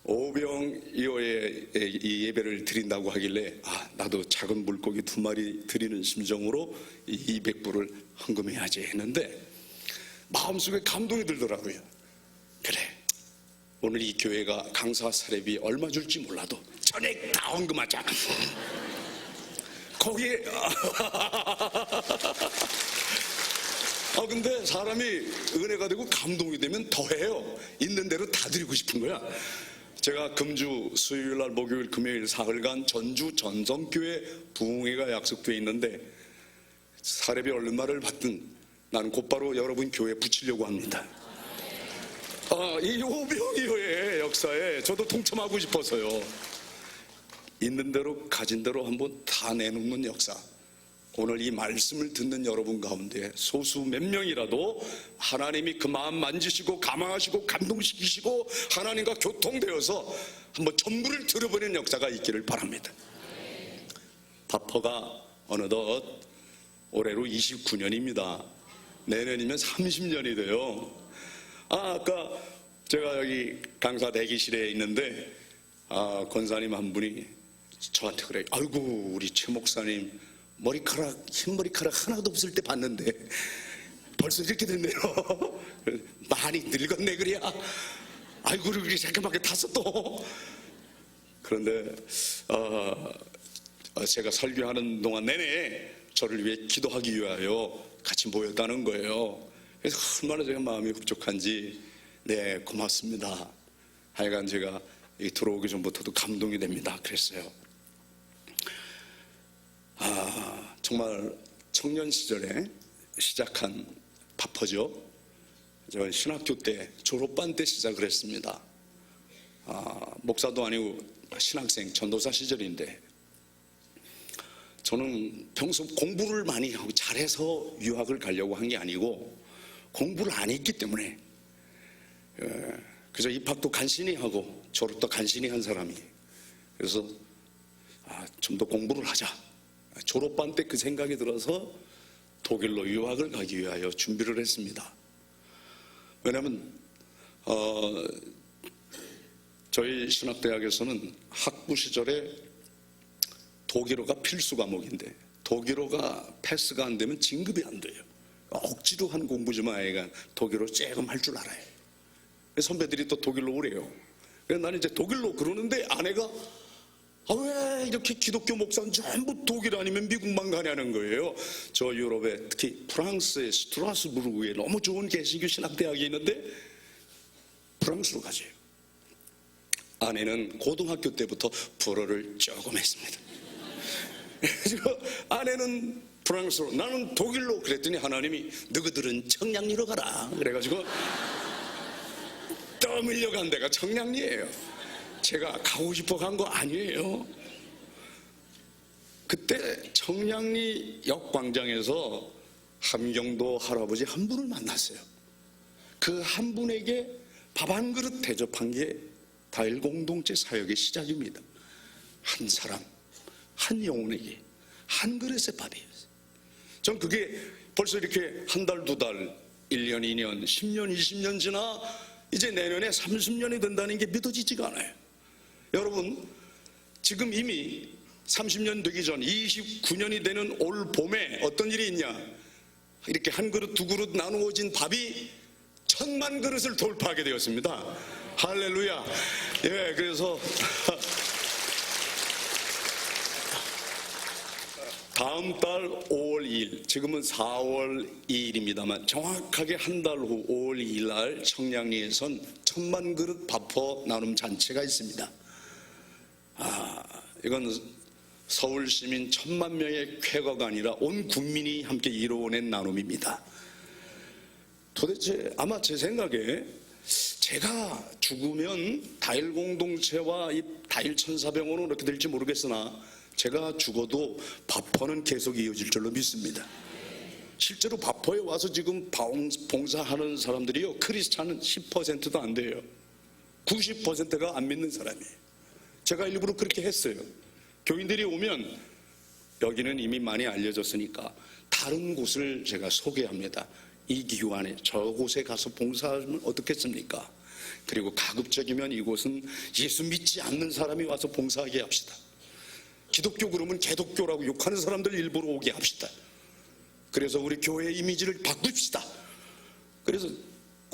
오병이어에 이 예배를 드린다고 하길래 나도 작은 물고기 2마리 드리는 심정으로 이 200불을 헌금해야지 했는데 마음속에 감동이 들더라고요. 그래, 오늘 이 교회가 강사 사례비 얼마 줄지 몰라도 전액 다 헌금하자. 거기에 근데 사람이 은혜가 되고 감동이 되면 더해요. 있는 대로 다 드리고 싶은 거야. 제가 금주 수요일날 목요일 금요일 사흘간 전주 전성교회 부흥회가 약속되어 있는데 사례비 얼마를 받든 나는 곧바로 여러분 교회에 붙이려고 합니다. 이 오병이어의 역사에 저도 동참하고 싶어서요. 있는 대로 가진 대로 한번 다 내놓는 역사. 오늘 이 말씀을 듣는 여러분 가운데 소수 몇 명이라도 하나님이 그 마음 만지시고 감화하시고 감동시키시고 하나님과 교통되어서 한번 전부를 들어보는 역사가 있기를 바랍니다. 바퍼가 어느덧 올해로 29년입니다. 내년이면 30년이 돼요. 아까 제가 여기 강사 대기실에 있는데 권사님 한 분이 저한테 그래요. 아이고 우리 최 목사님 머리카락 흰머리카락 하나도 없을 때 봤는데 벌써 이렇게 됐네요. 많이 늙었네 그래야. 아이고 그렇게 새까맣게 탔어 또. 그런데 제가 설교하는 동안 내내 저를 위해 기도하기 위하여 같이 모였다는 거예요. 그래서 얼마나 제가 마음이 흡족한지 네 고맙습니다. 하여간 제가 들어오기 전부터도 감동이 됩니다. 그랬어요. 정말 청년 시절에 시작한 바퍼죠. 저 신학교 때 졸업반 때 시작을 했습니다. 목사도 아니고 신학생 전도사 시절인데 저는 평소 공부를 많이 하고 잘해서 유학을 가려고 한 게 아니고 공부를 안 했기 때문에 그래서 입학도 간신히 하고 졸업도 간신히 한 사람이. 그래서 좀 더 공부를 하자. 졸업반 때 그 생각이 들어서 독일로 유학을 가기 위하여 준비를 했습니다. 왜냐하면 저희 신학대학에서는 학부 시절에 독일어가 필수 과목인데 독일어가 패스가 안 되면 진급이 안 돼요. 억지로 한 공부지만 아이가 독일어 조금 할 줄 알아요. 선배들이 또 독일로 오래요. 그래서 나는 이제 독일로 그러는데 아내가 왜 이렇게 기독교 목사는 전부 독일 아니면 미국만 가냐는 거예요. 저 유럽에 특히 프랑스의 스트라스부르크에 너무 좋은 개신교 신학대학이 있는데 프랑스로 가죠. 아내는 고등학교 때부터 불어를 조금 했습니다. 그래서 아내는 프랑스로 나는 독일로 그랬더니 하나님이 너희들은 청량리로 가라 그래가지고 떠밀려간 데가 청량리예요. 제가 가고 싶어 간 거 아니에요. 그때 청량리 역광장에서 함경도 할아버지 한 분을 만났어요. 그 한 분에게 밥 한 그릇 대접한 게 다일 공동체 사역의 시작입니다. 한 사람, 한 영혼에게 한 그릇의 밥이에요. 전 그게 벌써 이렇게 한 달, 두 달, 1년, 2년, 10년, 20년 지나 이제 내년에 30년이 된다는 게 믿어지지가 않아요. 여러분, 지금 이미 30년 되기 전 29년이 되는 올 봄에 어떤 일이 있냐? 이렇게 한 그릇, 두 그릇 나누어진 밥이 1,000만 그릇을 돌파하게 되었습니다. 할렐루야. 예, 그래서 다음 달 5월 2일, 지금은 4월 2일입니다만 정확하게 한 달 후 5월 2일 날 청량리에선 1,000만 그릇 밥퍼 나눔 잔치가 있습니다. 이건 서울 시민 1,000만 명의 쾌거가 아니라 온 국민이 함께 이루어낸 나눔입니다. 도대체 아마 제 생각에 제가 죽으면 다일 공동체와 이 다일 천사병원은 어떻게 될지 모르겠으나 제가 죽어도 바퍼는 계속 이어질 줄로 믿습니다. 실제로 바퍼에 와서 지금 봉사하는 사람들이요, 크리스찬은 10%도 안 돼요. 90%가 안 믿는 사람이에요. 제가 일부러 그렇게 했어요. 교인들이 오면 여기는 이미 많이 알려졌으니까 다른 곳을 제가 소개합니다. 이 기관에 저곳에 가서 봉사하면 어떻겠습니까? 그리고 가급적이면 이곳은 예수 믿지 않는 사람이 와서 봉사하게 합시다. 기독교 그러면 개독교라고 욕하는 사람들 일부러 오게 합시다. 그래서 우리 교회의 이미지를 바꿉시다. 그래서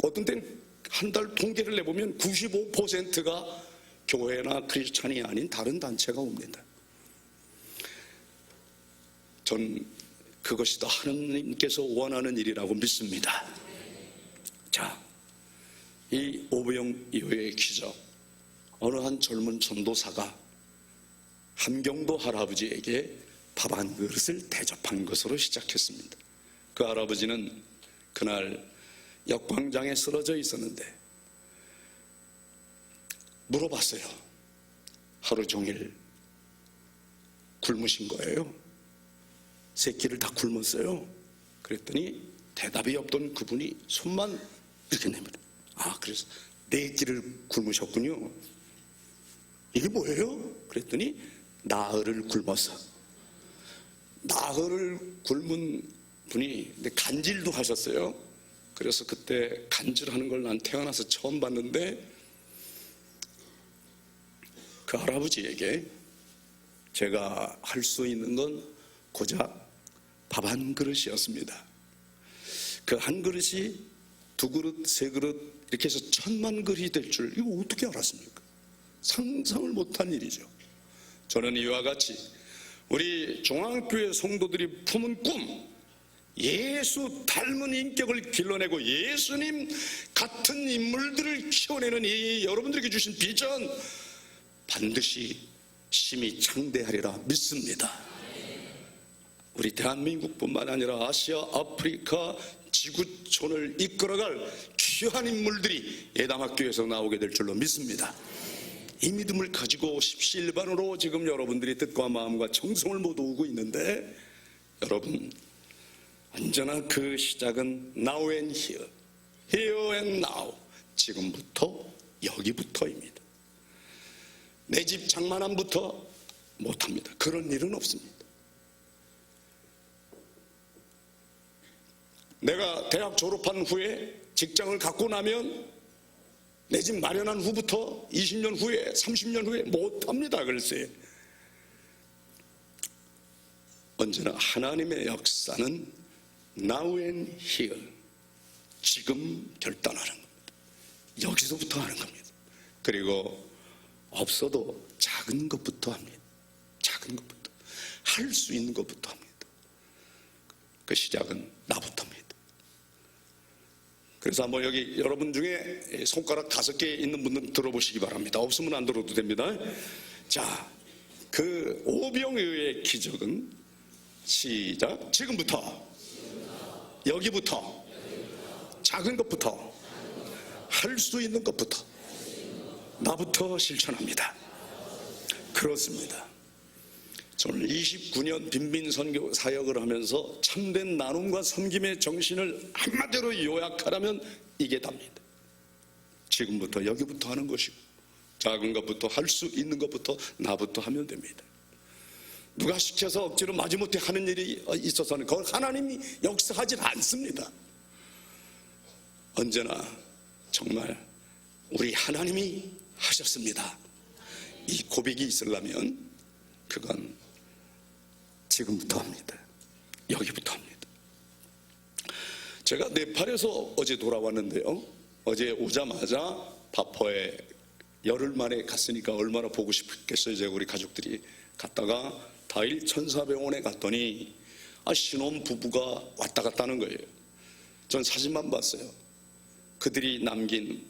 어떤 때는 한 달 통계를 내보면 95%가 교회나 크리스찬이 아닌 다른 단체가 옵니다. 전 그것이 더 하느님께서 원하는 일이라고 믿습니다. 자, 이 오병 이후의 기적, 어느 한 젊은 전도사가 함경도 할아버지에게 밥 한 그릇을 대접한 것으로 시작했습니다. 그 할아버지는 그날 역광장에 쓰러져 있었는데 물어봤어요. 하루 종일 굶으신 거예요? 세 끼를 다 굶었어요? 그랬더니 대답이 없던 그분이 손만 이렇게 내밀어. 그래서 4끼를 굶으셨군요. 이게 뭐예요? 그랬더니 나흘을 굶었어. 나흘을 굶은 분이 근데 간질도 하셨어요. 그래서 그때 간질하는 걸 난 태어나서 처음 봤는데 그 할아버지에게 제가 할 수 있는 건 고작 밥 한 그릇이었습니다. 그 한 그릇이 2그릇, 3그릇 이렇게 해서 1,000만 그릇이 될 줄 이거 어떻게 알았습니까? 상상을 못한 일이죠. 저는 이와 같이 우리 중앙교회 성도들이 품은 꿈, 예수 닮은 인격을 길러내고 예수님 같은 인물들을 키워내는 이 여러분들에게 주신 비전 반드시 심히 창대하리라 믿습니다. 우리 대한민국뿐만 아니라 아시아, 아프리카, 지구촌을 이끌어갈 귀한 인물들이 예담학교에서 나오게 될 줄로 믿습니다. 이 믿음을 가지고 십시일반으로 지금 여러분들이 뜻과 마음과 정성을 모두 오고 있는데 여러분 언제나 그 시작은 now and here, here and now, 지금부터 여기부터입니다. 내 집 장만함부터 못합니다. 그런 일은 없습니다. 내가 대학 졸업한 후에 직장을 갖고 나면 내 집 마련한 후부터 20년 후에 30년 후에 못합니다. 글쎄 언제나 하나님의 역사는 now and here, 지금 결단하는 겁니다. 여기서부터 하는 겁니다. 그리고 없어도 작은 것부터 합니다. 작은 것부터 할 수 있는 것부터 합니다. 그 시작은 나부터입니다. 그래서 한번 여기 여러분 중에 손가락 5개 있는 분들 들어보시기 바랍니다. 없으면 안 들어도 됩니다. 자, 그 오병이어의 기적은 시작. 지금부터 여기부터 작은 것부터 할 수 있는 것부터 나부터 실천합니다. 그렇습니다. 저는 29년 빈민 선교 사역을 하면서 참된 나눔과 섬김의 정신을 한마디로 요약하라면 이게 답니다. 지금부터 여기부터 하는 것이고 작은 것부터 할 수 있는 것부터 나부터 하면 됩니다. 누가 시켜서 억지로 마지못해 하는 일이 있어서는 그걸 하나님이 역사하지 않습니다. 언제나 정말 우리 하나님이 하셨습니다. 이 고백이 있으려면 그건 지금부터 합니다. 여기부터 합니다. 제가 네팔에서 어제 돌아왔는데요. 어제 오자마자 바퍼에 열흘 만에 갔으니까 얼마나 보고 싶겠어요. 제가 우리 가족들이 갔다가 다일 천사병원에 갔더니 신혼 부부가 왔다 갔다 하는 거예요. 전 사진만 봤어요. 그들이 남긴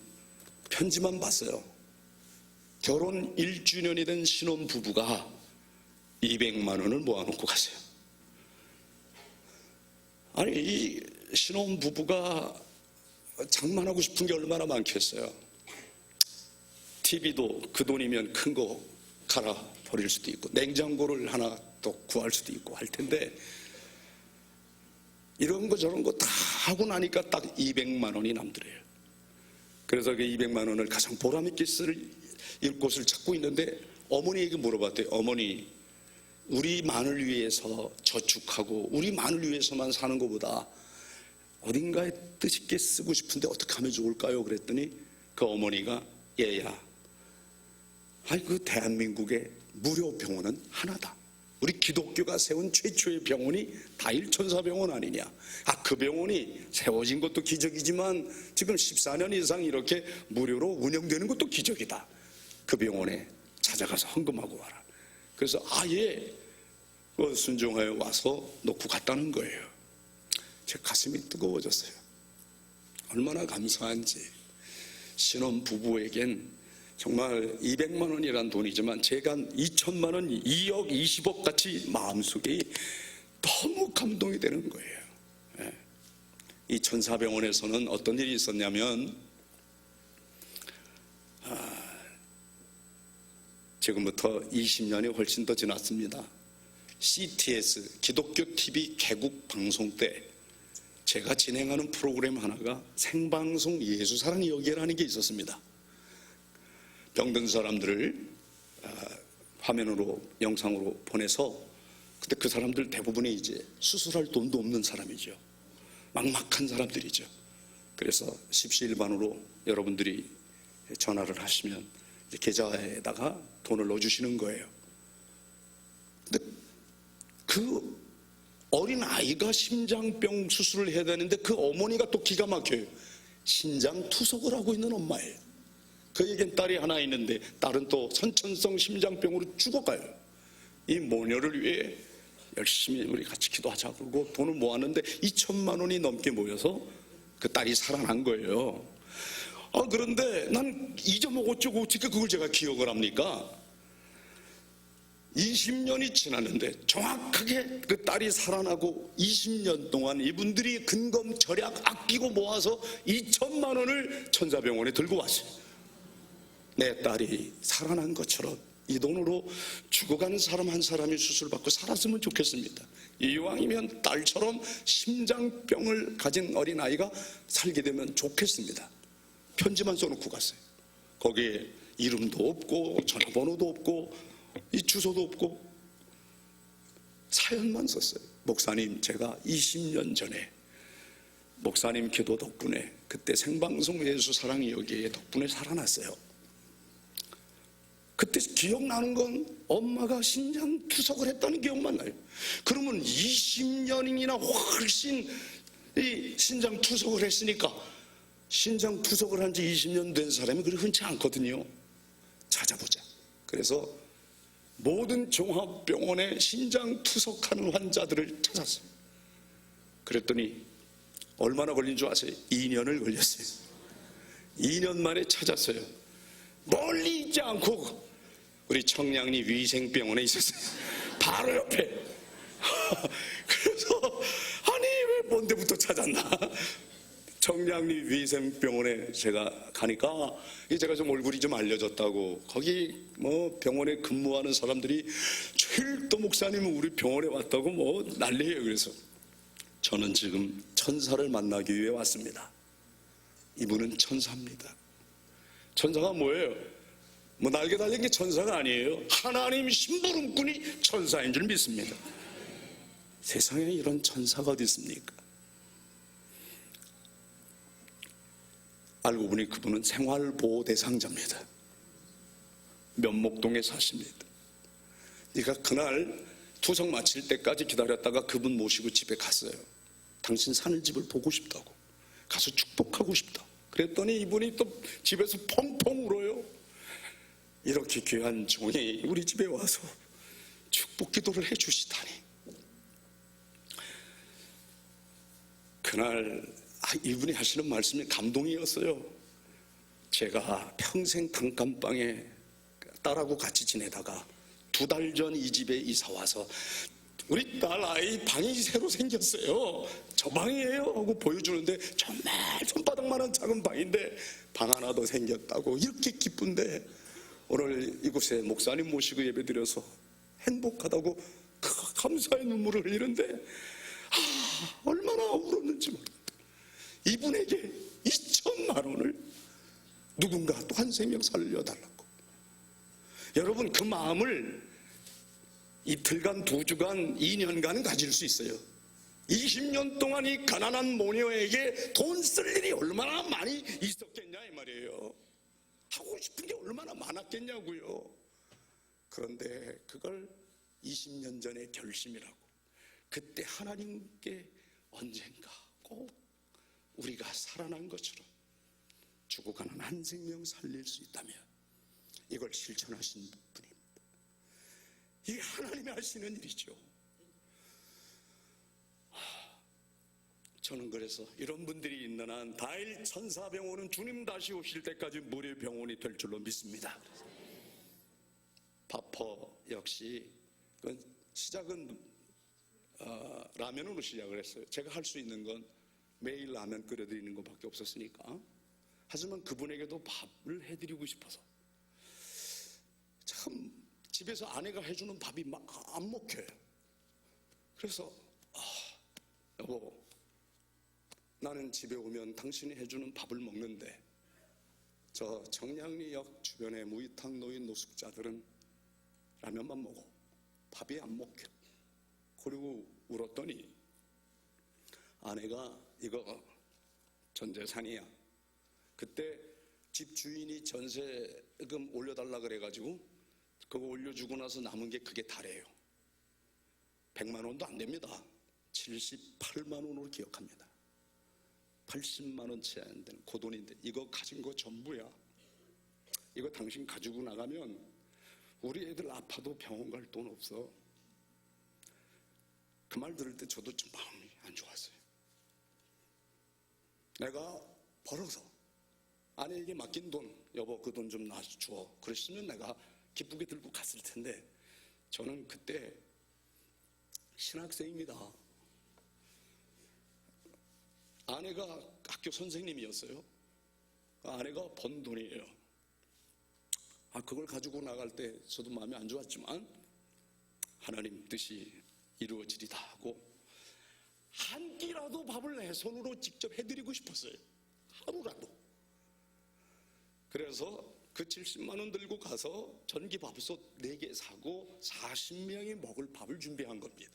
편지만 봤어요. 결혼 1주년이 된 신혼 부부가 200만 원을 모아놓고 가세요. 아니, 이 신혼 부부가 장만하고 싶은 게 얼마나 많겠어요. TV도 그 돈이면 큰 거 갈아 버릴 수도 있고 냉장고를 하나 또 구할 수도 있고 할 텐데, 이런 거 저런 거 다 하고 나니까 딱 200만 원이 남더래요. 그래서 그 200만 원을 가장 보람있게 쓸 곳을 찾고 있는데 어머니에게 물어봤대요. 어머니, 우리만을 위해서 저축하고 우리만을 위해서만 사는 것보다 어딘가에 뜻있게 쓰고 싶은데 어떻게 하면 좋을까요? 그랬더니 그 어머니가, 얘야, 그 대한민국의 무료 병원은 하나다. 우리 기독교가 세운 최초의 병원이 다일천사병원 아니냐. 그 병원이 세워진 것도 기적이지만 지금 14년 이상 이렇게 무료로 운영되는 것도 기적이다. 그 병원에 찾아가서 헌금하고 와라. 그래서 아예 순종하여 와서 놓고 갔다는 거예요. 제 가슴이 뜨거워졌어요. 얼마나 감사한지. 신혼 부부에겐 정말 200만 원이란 돈이지만 제가 2천만 원, 2억, 20억 같이 마음속에 너무 감동이 되는 거예요. 이 천사병원에서는 어떤 일이 있었냐면, 지금부터 20년이 훨씬 더 지났습니다. CTS, 기독교 TV 개국 방송 때 제가 진행하는 프로그램 하나가 생방송 예수사랑 여기라는 게 있었습니다. 병든 사람들을 화면으로, 영상으로 보내서, 그때 그 사람들 대부분이 이제 수술할 돈도 없는 사람이죠. 막막한 사람들이죠. 그래서 십시일반으로 여러분들이 전화를 하시면 이제 계좌에다가 돈을 넣어주시는 거예요. 근데 그 어린 아이가 심장병 수술을 해야 되는데 그 어머니가 또 기가 막혀요. 신장 투석을 하고 있는 엄마예요. 그에겐 딸이 하나 있는데 딸은 또 선천성 심장병으로 죽어가요. 이 모녀를 위해 열심히 우리 같이 기도하자 그러고 돈을 모았는데 2천만 원이 넘게 모여서 그 딸이 살아난 거예요. 그런데 난 잊어먹었죠. 어떻게 그걸 제가 기억을 합니까? 20년이 지났는데 정확하게 그 딸이 살아나고 20년 동안 이분들이 근검 절약 아끼고 모아서 2천만 원을 천사병원에 들고 왔어요. 내 딸이 살아난 것처럼 이 돈으로 죽어가는 사람 한 사람이 수술받고 살았으면 좋겠습니다. 이왕이면 딸처럼 심장병을 가진 어린아이가 살게 되면 좋겠습니다. 편지만 써놓고 갔어요. 거기에 이름도 없고 전화번호도 없고 이 주소도 없고 사연만 썼어요. 목사님, 제가 20년 전에 목사님 기도 덕분에, 그때 생방송 예수사랑이 여기에 덕분에 살아났어요. 그때 기억나는 건 엄마가 신장 투석을 했다는 기억만 나요. 그러면 20년이나 훨씬 이 신장 투석을 했으니까, 신장 투석을 한 지 20년 된 사람이 그리 흔치 않거든요. 찾아보자. 그래서 모든 종합병원에 신장 투석하는 환자들을 찾았어요. 그랬더니 얼마나 걸린 줄 아세요? 2년을 걸렸어요. 2년 만에 찾았어요. 멀리 있지 않고 우리 청량리 위생병원에 있었어요. 바로 옆에. 그래서 아니 왜 먼 데부터 찾았나? 청량리 위생병원에 제가 가니까 제가 좀 얼굴이 좀 알려졌다고, 거기 병원에 근무하는 사람들이 최일도 목사님은 우리 병원에 왔다고 난리예요. 그래서 저는 지금 천사를 만나기 위해 왔습니다. 이분은 천사입니다. 천사가 뭐예요? 날개 달린 게 천사가 아니에요. 하나님 심부름꾼이 천사인 줄 믿습니다. 세상에 이런 천사가 어디 있습니까? 알고 보니 그분은 생활보호 대상자입니다. 면목동에 사십니다. 그러니까 그날 투석 마칠 때까지 기다렸다가 그분 모시고 집에 갔어요. 당신 사는 집을 보고 싶다고. 가서 축복하고 싶다. 그랬더니 이분이 또 집에서 펑펑 울어요. 이렇게 귀한 종이 우리 집에 와서 축복 기도를 해주시다니. 그날 이분이 하시는 말씀이 감동이었어요. 제가 평생 단칸방에 딸하고 같이 지내다가 2달 전 이 집에 이사 와서 우리 딸 아이 방이 새로 생겼어요. 저 방이에요 하고 보여주는데 정말 손바닥만한 작은 방인데 방 하나 더 생겼다고 이렇게 기쁜데 오늘 이곳에 목사님 모시고 예배드려서 행복하다고 감사의 눈물을 흘리는데 얼마나 울었는지 모르겠다. 이분에게 2천만 원을 누군가 또 한 생명 살려달라고. 여러분 그 마음을 이틀간, 2주간, 2년간은 가질 수 있어요. 20년 동안 이 가난한 모녀에게 돈 쓸 일이 얼마나 많이 있었겠냐 이 말이에요. 하고 싶은 게 얼마나 많았겠냐고요. 그런데 그걸 20년 전에 결심이라고. 그때 하나님께 언젠가 꼭 우리가 살아난 것처럼 죽어가는 한 생명 살릴 수 있다면 이걸 실천하신 분입니다. 이게 하나님이 하시는 일이죠. 저는 그래서 이런 분들이 있는 한 다일 천사병원은 주님 다시 오실 때까지 무료 병원이 될 줄로 믿습니다. 파퍼 역시 시작은 라면으로 시작을 했어요. 제가 할 수 있는 건 매일 라면 끓여드리는 것밖에 없었으니까. 하지만 그분에게도 밥을 해드리고 싶어서 참 집에서 아내가 해주는 밥이 막 안 먹혀요. 그래서 여보, 나는 집에 오면 당신이 해주는 밥을 먹는데 저 정량리역 주변의 무이탁 노인 노숙자들은 라면만 먹어. 밥이 안 먹혀. 그리고 울었더니 아내가 이거 전 재산이야. 그때 집 주인이 전세금 올려달라 그래가지고 그거 올려주고 나서 남은 게 그게 다래요. 100만 원도 안 됩니다. 78만 원으로 기억합니다. 80만 원 채 안 되는 그 돈인데 이거 가진 거 전부야. 이거 당신 가지고 나가면 우리 애들 아파도 병원 갈 돈 없어. 그 말 들을 때 저도 좀 마음이 안 좋았어요. 내가 벌어서 아내에게 맡긴 돈, 여보 그 돈 좀 놔줘. 그랬으면 내가 기쁘게 들고 갔을 텐데 저는 그때 신학생입니다. 아내가 학교 선생님이었어요. 아내가 번 돈이에요. 그걸 가지고 나갈 때 저도 마음이 안 좋았지만 하나님 뜻이 이루어지리다 하고 한 끼라도 밥을 내 손으로 직접 해드리고 싶었어요. 하루라도. 그래서 그 70만 원 들고 가서 전기밥솥 4개 사고 40명이 먹을 밥을 준비한 겁니다.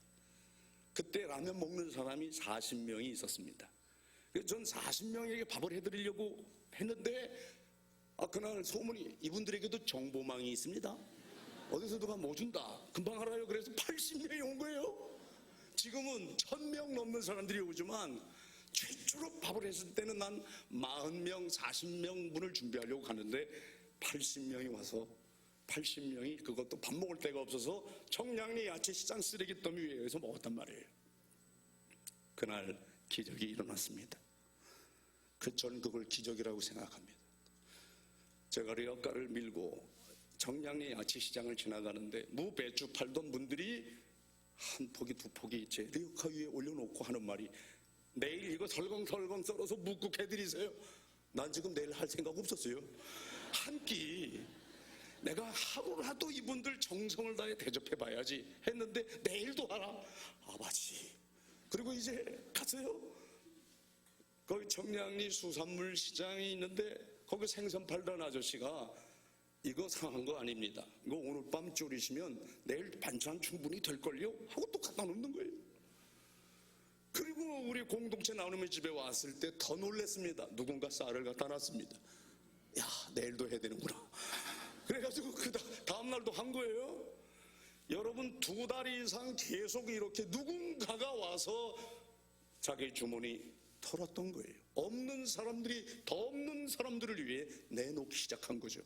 그때 라면 먹는 사람이 40명이 있었습니다. 그래서 전 40명에게 밥을 해드리려고 했는데 그날 소문이 이분들에게도 정보망이 있습니다. 어디서 누가 뭐 준다 금방 알아요. 그래서 80명이 온 거예요. 지금은 1000명 넘는 사람들이 오지만 최초로 밥을 했을 때는 난 40명 40명 분을 준비하려고 가는데 80명이 와서 80명이 그것도 밥 먹을 데가 없어서 청량리 야채시장 쓰레기더미 위에서 먹었단 말이에요. 그날 기적이 일어났습니다. 전 그걸 기적이라고 생각합니다. 제가 리어카를 밀고 청량리 야채시장을 지나가는데 무배추 팔던 분들이 한 포기 두 포기 제 리어카 위에 올려놓고 하는 말이 내일 이거 설렁설렁 썰어서 묵국 해드리세요. 난 지금 내일 할 생각 없었어요. 한 끼 내가 하루라도 이분들 정성을 다해 대접해봐야지 했는데 내일도 하라. 아버지. 그리고 이제 갔어요. 거기 청량리 수산물 시장이 있는데 거기 생선 팔던 아저씨가 이거 상한 거 아닙니다. 이거 오늘 밤 졸이시면 내일 반찬 충분히 될걸요? 하고 또 갖다 놓는 거예요. 그리고 우리 공동체 나눔의 집에 왔을 때 더 놀랬습니다. 누군가 쌀을 갖다 놨습니다. 야, 내일도 해야 되는구나. 그래가지고 그 다음 날도 한 거예요. 여러분 2달 이상 계속 이렇게 누군가가 와서 자기 주머니 털었던 거예요. 없는 사람들이 더 없는 사람들을 위해 내놓기 시작한 거죠.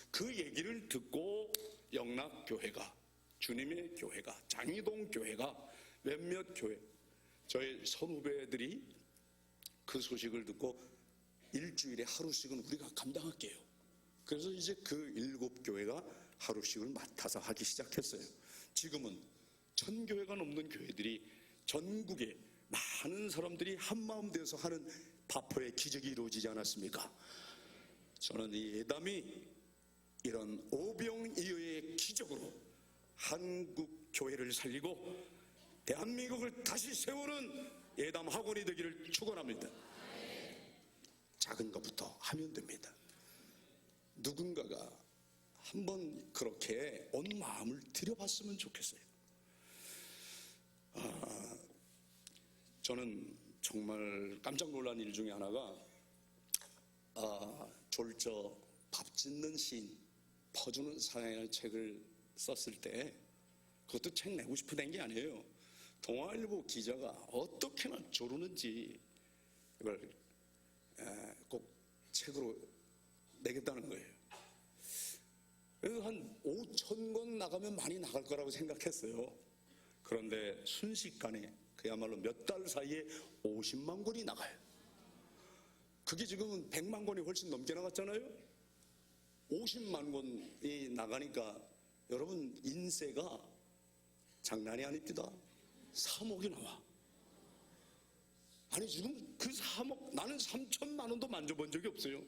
그 얘기를 듣고 영락교회가, 주님의 교회가, 장이동 교회가, 몇몇 교회, 저희 선후배들이 그 소식을 듣고 일주일에 하루씩은 우리가 감당할게요. 그래서 이제 그 7교회가 하루씩을 맡아서 하기 시작했어요. 지금은 1000교회가 넘는 교회들이 전국에 많은 사람들이 한마음 되어서 하는 바포의 기적이 이루어지지 않았습니까? 저는 이 예담이 이런 오병이어의 기적으로 한국 교회를 살리고 대한민국을 다시 세우는 예담 학원이 되기를 축원합니다. 작은 것부터 하면 됩니다. 누군가가 한번 그렇게 온 마음을 들여봤으면 좋겠어요. 저는 정말 깜짝 놀란 일 중에 하나가 졸저 밥 짓는 시인 퍼주는 사랑이라는 책을 썼을 때, 그것도 책 내고 싶어 된 게 아니에요. 동아일보 기자가 어떻게나 조르는지 이걸 꼭 책으로 내겠다는 거예요. 그래서 한 5,000권 나가면 많이 나갈 거라고 생각했어요. 그런데 순식간에 그야말로 몇 달 사이에 50만 권이 나가요. 그게 지금은 100만 권이 훨씬 넘게 나갔잖아요. 50만 권이 나가니까 여러분 인세가 장난이 아닙니다. 3억이 나와. 아니 지금 그 3억, 나는 3천만 원도 만져본 적이 없어요.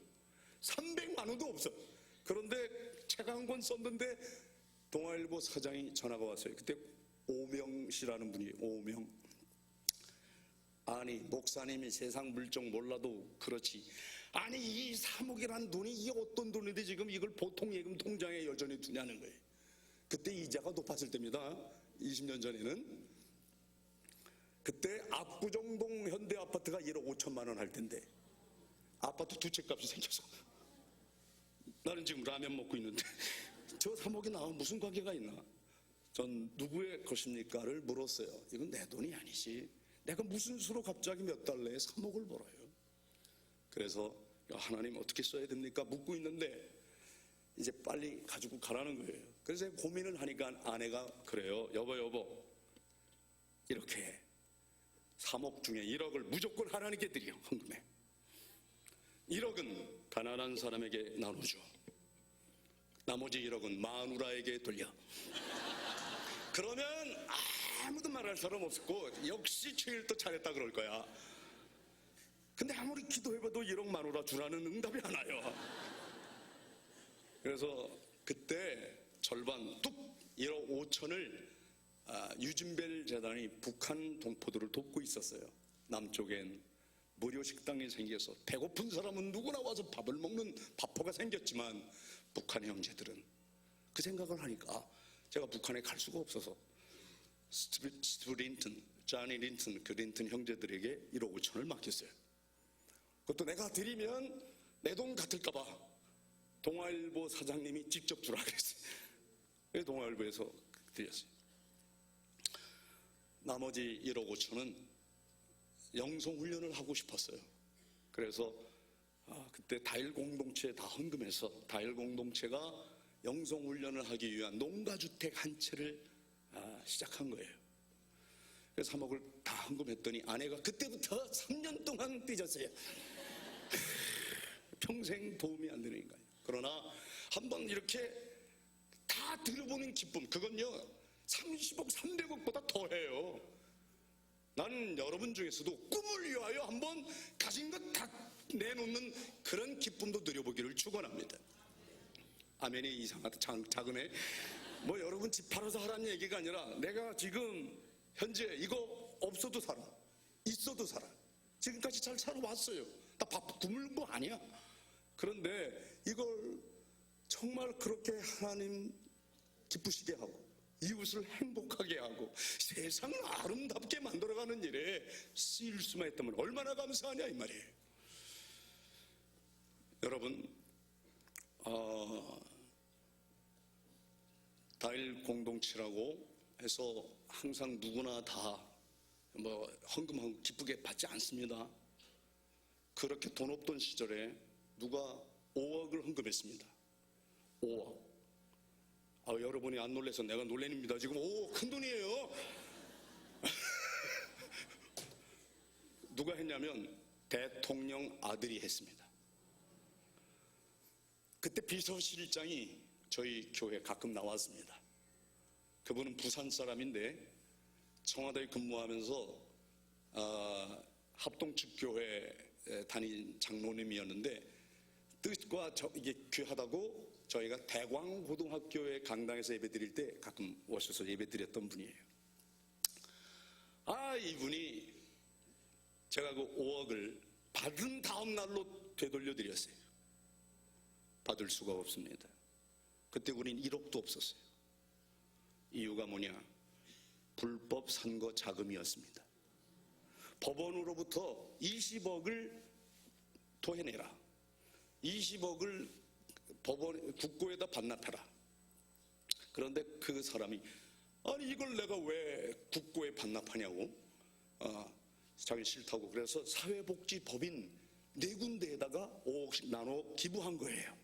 300만 원도 없어. 그런데 책 한 권 썼는데 동아일보 사장이 전화가 왔어요. 그때 오명 씨라는 분이, 오명. 아니 목사님이 세상 물정 몰라도 그렇지, 아니 이 3억이라는 돈이 이게 어떤 돈인데 지금 이걸 보통 예금 통장에 여전히 두냐는 거예요. 그때 이자가 높았을 때입니다. 20년 전에는. 그때 압구정동 현대아파트가 1억 5천만 원 할 텐데 아파트 2채 값이 생겨서 나는 지금 라면 먹고 있는데 저 3억이 나와 무슨 관계가 있나. 전 누구의 것입니까를 물었어요. 이건 내 돈이 아니지, 내가 무슨 수로 갑자기 몇 달 내에 3억을 벌어요. 그래서 하나님 어떻게 써야 됩니까 묻고 있는데 이제 빨리 가지고 가라는 거예요. 그래서 고민을 하니까 아내가 그래요. 여보 이렇게 3억 중에 1억을 무조건 하나님께 드려. 헌금해. 1억은 가난한 사람에게 나누죠. 나머지 1억은 마누라에게 돌려. 그러면 아무도 말할 사람 없었고 역시 주일도 잘했다 그럴 거야. 근데 아무리 기도해봐도 1억 마누라 주라는 응답이 안 와요. 그래서 그때 절반 뚝 1억 5천을 유진벨 재단이 북한 동포들을 돕고 있었어요. 남쪽엔 무료 식당이 생겨서 배고픈 사람은 누구나 와서 밥을 먹는 바포가 생겼지만 북한 형제들은 그 생각을 하니까 제가 북한에 갈 수가 없어서 스티브 린튼, 자니 린튼, 그 린튼 형제들에게 1억 5천을 맡겼어요. 그것도 내가 드리면 내 돈 같을까봐 동아일보 사장님이 직접 주라 그랬어요. 그래서 동아일보에서 드렸어요. 나머지 1억 5천은 영성훈련을 하고 싶었어요. 그래서 그때 다일 공동체에 다 헌금해서 다일 공동체가 영성훈련을 하기 위한 농가주택 한 채를 시작한 거예요. 그래서 3억을 다 헌금했더니 아내가 그때부터 3년 동안 삐졌어요. 평생 도움이 안 되는 인간이에요. 그러나 한번 이렇게 다 들어보는 기쁨, 그건요 30억 300억보다 더해요. 나는 여러분 중에서도 꿈을 위하여 한번 가진 것 다 내놓는 그런 기쁨도 누려보기를 축원합니다. 아멘이 이상하다. 작으네. 뭐 여러분 집 팔아서 하라는 얘기가 아니라 내가 지금 현재 이거 없어도 살아, 있어도 살아. 지금까지 잘 살아왔어요. 나 밥 굶을 거 아니야. 그런데 이걸 정말 그렇게 하나님 기쁘시게 하고 이웃을 행복하게 하고 세상을 아름답게 만들어가는 일에 쓰일 수만 있다면 얼마나 감사하냐 이 말이에요. 여러분 다일 공동체라고 해서 항상 누구나 다 뭐 헌금하고 기쁘게 받지 않습니다. 그렇게 돈 없던 시절에 누가 5억을 헌금했습니다. 5억. 여러분이 안 놀라서 내가 놀랍니다. 지금 5억 큰 돈이에요. 누가 했냐면 대통령 아들이 했습니다. 그때 비서실장이 저희 교회 가끔 나왔습니다. 그분은 부산 사람인데 청와대에 근무하면서 합동측교회 담임 장로님이었는데 뜻과 이게 귀하다고 저희가 대광고등학교의 강당에서 예배드릴 때 가끔 오셔서 예배드렸던 분이에요. 이분이 제가 그 5억을 받은 다음 날로 되돌려 드렸어요. 받을 수가 없습니다. 그때 우린 1억도 없었어요. 이유가 뭐냐? 불법 선거 자금이었습니다. 법원으로부터 20억을 토해내라. 20억을 법원 국고에다 반납해라. 그런데 그 사람이 이걸 내가 왜 국고에 반납하냐고 자기 싫다고 그래서 사회복지법인 4군데에다가 5억씩 나눠 기부한 거예요.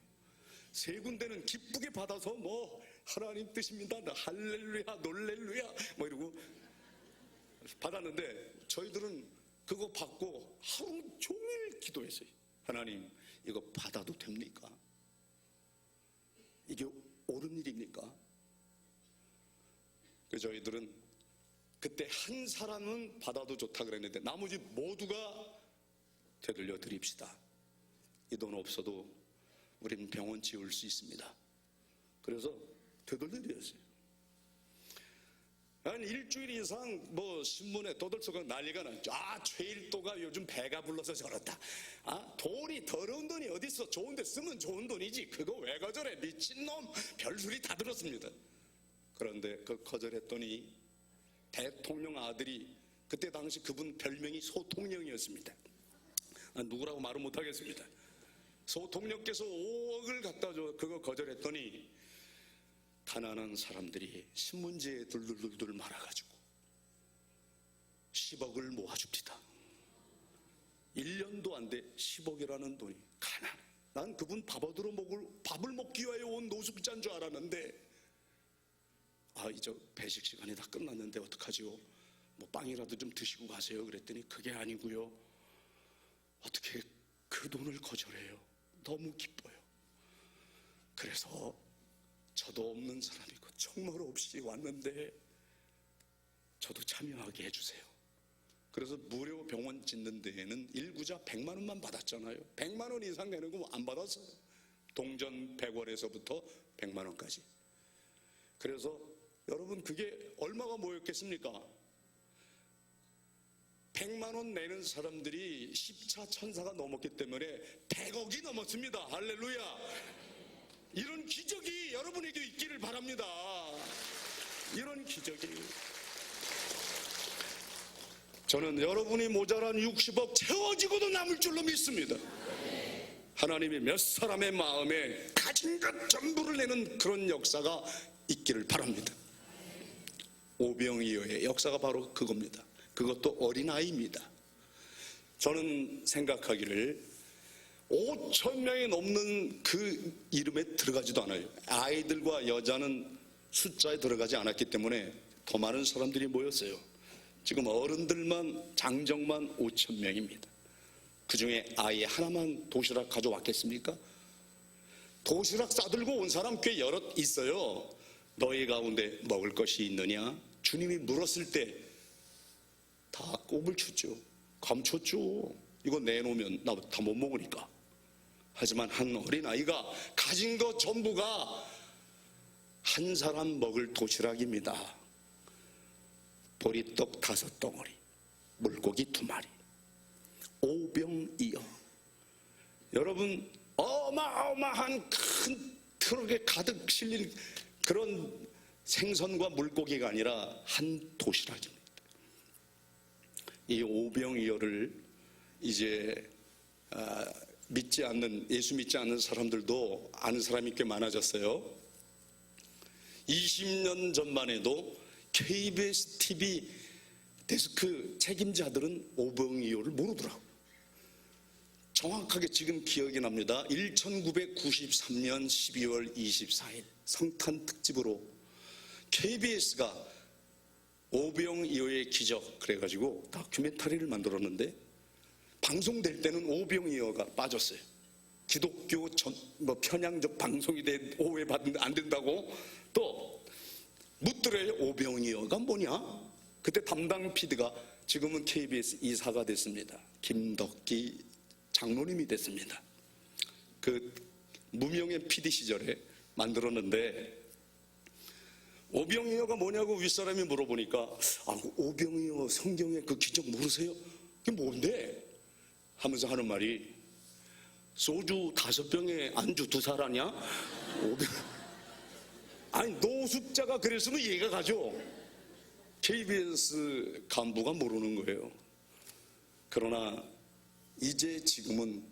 3군데는 기쁘게 받아서 뭐 하나님 뜻입니다. 할렐루야 놀렐루야 뭐 이러고 받았는데 저희들은 그거 받고 하루 종일 기도했어요. 하나님 이거 받아도 됩니까? 이게 옳은 일입니까? 그래서 저희들은 그때 한 사람은 받아도 좋다 그랬는데 나머지 모두가 되돌려 드립시다. 이 돈 없어도 우리는 병원 지을 수 있습니다. 그래서 되돌려 드렸어요. 한 일주일 이상 뭐 신문에 떠들썩하고 난리가 났죠. 최일도가 요즘 배가 불러서 저렇다. 돈이 더러운 돈이 어딨어. 좋은 데 쓰면 좋은 돈이지. 그거 왜 거절해. 미친놈. 별소리 다 들었습니다. 그런데 그 거절했더니 대통령 아들이 그때 당시 그분 별명이 소통령이었습니다. 누구라고 말은 못하겠습니다. 소통령께서 5억을 갖다 줘. 그거 거절했더니 가난한 사람들이 신문지에 둘둘둘 말아가지고 10억을 모아줍니다. 1년도 안 돼 10억이라는 돈이 가난. 난 그분 밥을 먹기 위하여 온 노숙자인 줄 알았는데 이제 배식 시간이 다 끝났는데 어떡하지요? 뭐 빵이라도 좀 드시고 가세요. 그랬더니 그게 아니고요. 어떻게 그 돈을 거절해요? 너무 기뻐요. 그래서 저도 없는 사람이고 정말 없이 왔는데 저도 참여하게 해주세요. 그래서 무료 병원 짓는 데에는 1구자 100만 원만 받았잖아요. 100만 원 이상 내는 거 안 받았어요. 동전 100원에서부터 100만 원까지. 그래서 여러분 그게 얼마가 모였겠습니까? 100만 원 내는 사람들이 10차 천사가 넘었기 때문에 100억이 넘었습니다. 할렐루야. 이런 기적이 여러분에게 있기를 바랍니다. 이런 기적이. 저는 여러분이 모자란 60억 채워지고도 남을 줄로 믿습니다. 하나님이 몇 사람의 마음에 가진 것 전부를 내는 그런 역사가 있기를 바랍니다. 오병이어의 역사가 바로 그겁니다. 그것도 어린아이입니다. 저는 생각하기를 5천 명이 넘는 그 이름에 들어가지도 않아요. 아이들과 여자는 숫자에 들어가지 않았기 때문에 더 많은 사람들이 모였어요. 지금 어른들만 장정만 5천 명입니다. 그 중에 아이 하나만 도시락 가져왔겠습니까? 도시락 싸들고 온 사람 꽤 여럿 있어요. 너희 가운데 먹을 것이 있느냐? 주님이 물었을 때 다 꼽을 쳤죠. 감췄죠. 이거 내놓으면 나 다 못 먹으니까. 하지만 한 어린아이가 가진 것 전부가 한 사람 먹을 도시락입니다. 보리떡 5덩어리, 물고기 2마리, 오병이어. 여러분 어마어마한 큰 트럭에 가득 실린 그런 생선과 물고기가 아니라 한 도시락입니다. 이 오병이어를 이제 예수 믿지 않는 사람들도 아는 사람이 꽤 많아졌어요. 20년 전만 해도 KBS TV 데스크 책임자들은 오병이어를 모르더라고요. 정확하게 지금 기억이 납니다. 1993년 12월 24일 성탄 특집으로 KBS가 오병이어의 기적 그래가지고 다큐멘터리를 만들었는데 방송될 때는 오병이어가 빠졌어요. 기독교 편향적 방송이 오해받는 안 된다고 또 묻더래요. 오병이어가 뭐냐? 그때 담당 PD가 지금은 KBS 이사가 됐습니다. 김덕기 장로님이 됐습니다. 그 무명의 PD 시절에 만들었는데 오병이어가 뭐냐고 윗사람이 물어보니까 그 오병이어 성경의 그 기적 모르세요? 그게 뭔데? 하면서 하는 말이 소주 5병에 안주 2살 아냐? 아니 노숙자가 그랬으면 이해가 가죠. KBS 간부가 모르는 거예요. 그러나 이제 지금은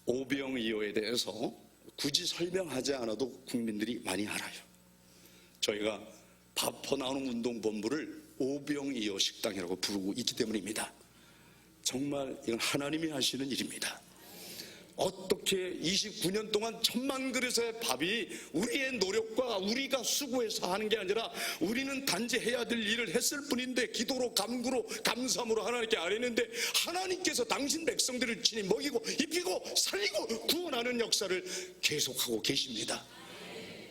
오병이어에 대해서 굳이 설명하지 않아도 국민들이 많이 알아요. 저희가 파포나눔운동본부를 오병이어 식당이라고 부르고 있기 때문입니다. 정말 이건 하나님이 하시는 일입니다. 어떻게 29년 동안 1000만 그릇의 밥이 우리의 노력과 우리가 수고해서 하는 게 아니라 우리는 단지 해야 될 일을 했을 뿐인데 기도로 감구로 감사함으로 하나님께 아뢰는데 하나님께서 당신 백성들을 친히 먹이고 입히고 살리고 구원하는 역사를 계속하고 계십니다.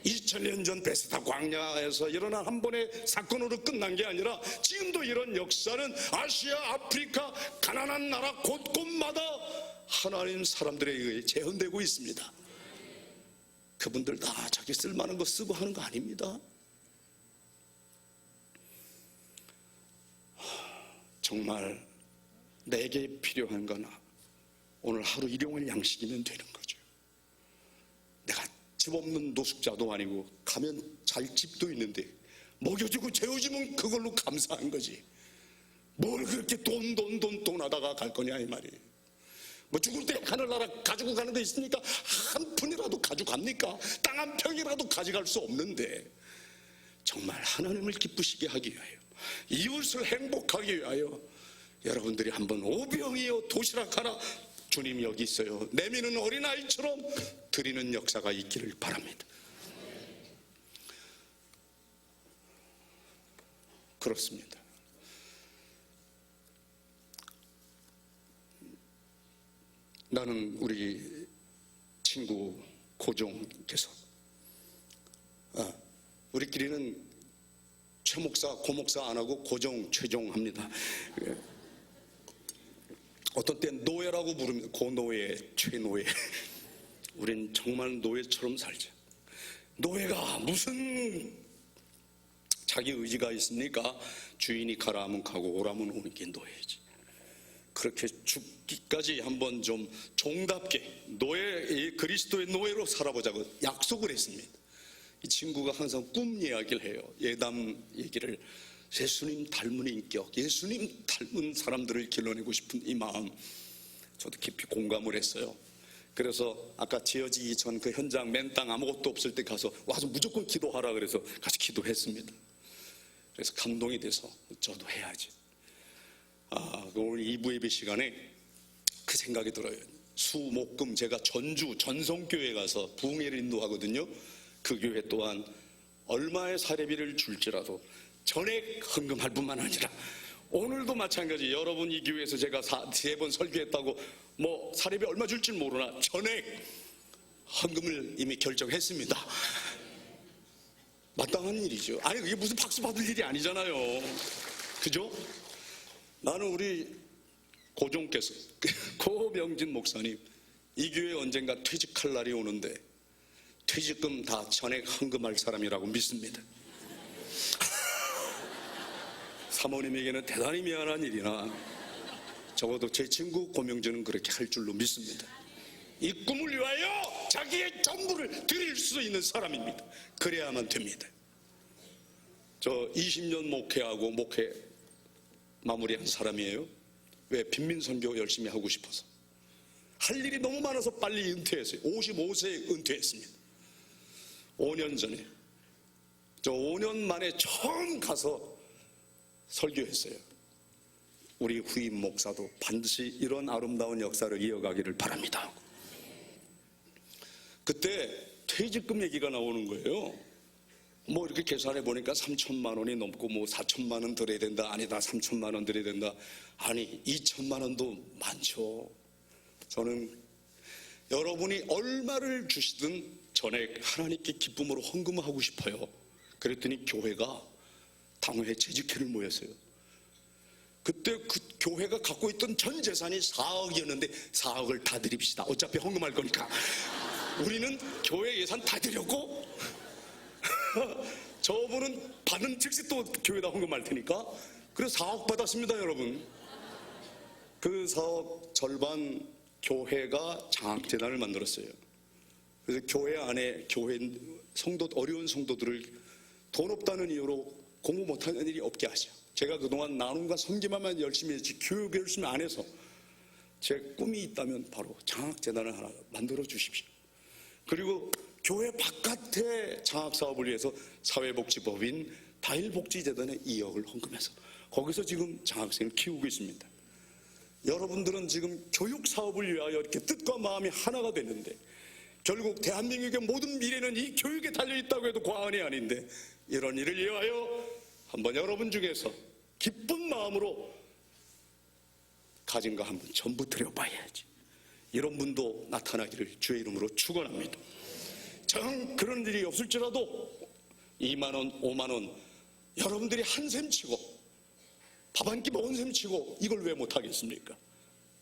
2000년 전 베스다 광야에서 일어난 한 번의 사건으로 끝난 게 아니라 지금도 이런 역사는 아시아, 아프리카, 가난한 나라 곳곳마다 하나님 사람들에 의해 재현되고 있습니다. 그분들 다 자기 쓸만한 거 쓰고 하는 거 아닙니다. 정말 내게 필요한 건 오늘 하루 일용할 양식이면 되는 거죠. 내가 집 없는 노숙자도 아니고 가면 잘 집도 있는데 먹여주고 재워주면 그걸로 감사한 거지. 뭘 그렇게 돈 하다가 갈 거냐 이 말이에요. 뭐 죽을 때 하늘나라 가지고 가는 데 있으니까 한 푼이라도 가져갑니까? 땅 한 평이라도 가져갈 수 없는데 정말 하나님을 기쁘시게 하기 위하여 이웃을 행복하게 위하여 여러분들이 한번 오병이어 도시락 하나 주님 여기 있어요 내미는 어린아이처럼 드리는 역사가 있기를 바랍니다. 그렇습니다. 나는 우리 친구 고종께서 우리끼리는 최 목사, 고 목사 안 하고 고종, 최종 합니다. 어떤 땐 노예라고 부릅니다. 고노예, 최노예. 우린 정말 노예처럼 살죠. 노예가 무슨 자기 의지가 있습니까? 주인이 가라 하면 가고 오라면 오는 게 노예지. 그렇게 죽기까지 한번 좀 종답게 그리스도의 노예로 살아보자고 약속을 했습니다. 이 친구가 항상 꿈 이야기를 해요. 예담 얘기를. 예수님 닮은 인격, 예수님 닮은 사람들을 길러내고 싶은 이 마음 저도 깊이 공감을 했어요. 그래서 아까 지어지기 전 그 현장 맨 땅 아무것도 없을 때 가서 와서 무조건 기도하라 그래서 같이 기도했습니다. 그래서 감동이 돼서 저도 해야지. 오늘 2부 예배 시간에 그 생각이 들어요. 수, 목, 금 제가 전주 전성교회 가서 부흥회를 인도하거든요. 그 교회 또한 얼마의 사례비를 줄지라도 전액 헌금할 뿐만 아니라 오늘도 마찬가지. 여러분 이 교회에서 제가 3번 설교했다고 뭐 사례비 얼마 줄지 모르나 전액 헌금을 이미 결정했습니다. 마땅한 일이죠. 아니 그게 무슨 박수 받을 일이 아니잖아요. 그죠? 나는 우리 고종께서 고명진 목사님 이 교회 언젠가 퇴직할 날이 오는데 퇴직금 다 전액 헌금할 사람이라고 믿습니다. 사모님에게는 대단히 미안한 일이나 적어도 제 친구 고명진은 그렇게 할 줄로 믿습니다. 이 꿈을 위하여 자기의 전부를 드릴 수 있는 사람입니다. 그래야만 됩니다. 저 20년 목회하고 목회 마무리한 사람이에요. 왜? 빈민선교 열심히 하고 싶어서. 할 일이 너무 많아서 빨리 은퇴했어요. 55세에 은퇴했습니다. 5년 전에 저 5년 만에 처음 가서 설교했어요. 우리 후임 목사도 반드시 이런 아름다운 역사를 이어가기를 바랍니다. 그때 퇴직금 얘기가 나오는 거예요. 뭐 이렇게 계산해 보니까 3천만 원이 넘고 뭐 4천만 원 드려야 된다. 아니다, 3천만 원 드려야 된다. 아니, 2천만 원도 많죠. 저는 여러분이 얼마를 주시든 전에 하나님께 기쁨으로 헌금하고 싶어요. 그랬더니 교회가 당회 재직회를 모였어요. 그때 그 교회가 갖고 있던 전 재산이 4억이었는데 4억을 다 드립시다. 어차피 헌금할 거니까. 우리는 교회 예산 다 드렸고 저분은 받은 즉시 또 교회에다 헌금할 테니까. 그래서 4억 받았습니다, 여러분. 그 4억 절반 교회가 장학재단을 만들었어요. 그래서 교회 안에 교회 성도, 어려운 성도들을 돈 없다는 이유로 공부 못하는 일이 없게 하죠. 제가 그동안 나눔과 섬기만 열심히 했지 교육 열심히 안 해서 제 꿈이 있다면 바로 장학재단을 하나 만들어 주십시오. 그리고 교회 바깥에 장학사업을 위해서 사회복지법인 다일복지재단에 2억을 헌금해서 거기서 지금 장학생을 키우고 있습니다. 여러분들은 지금 교육사업을 위하여 이렇게 뜻과 마음이 하나가 됐는데 결국 대한민국의 모든 미래는 이 교육에 달려있다고 해도 과언이 아닌데 이런 일을 위하여 한번 여러분 중에서 기쁜 마음으로 가진 거 한번 전부 드려봐야지. 이런 분도 나타나기를 주의 이름으로 축원합니다. 정 그런 일이 없을지라도 2만 원, 5만 원 여러분들이 한 셈 치고 밥 한 끼 먹은 셈 치고 이걸 왜 못하겠습니까?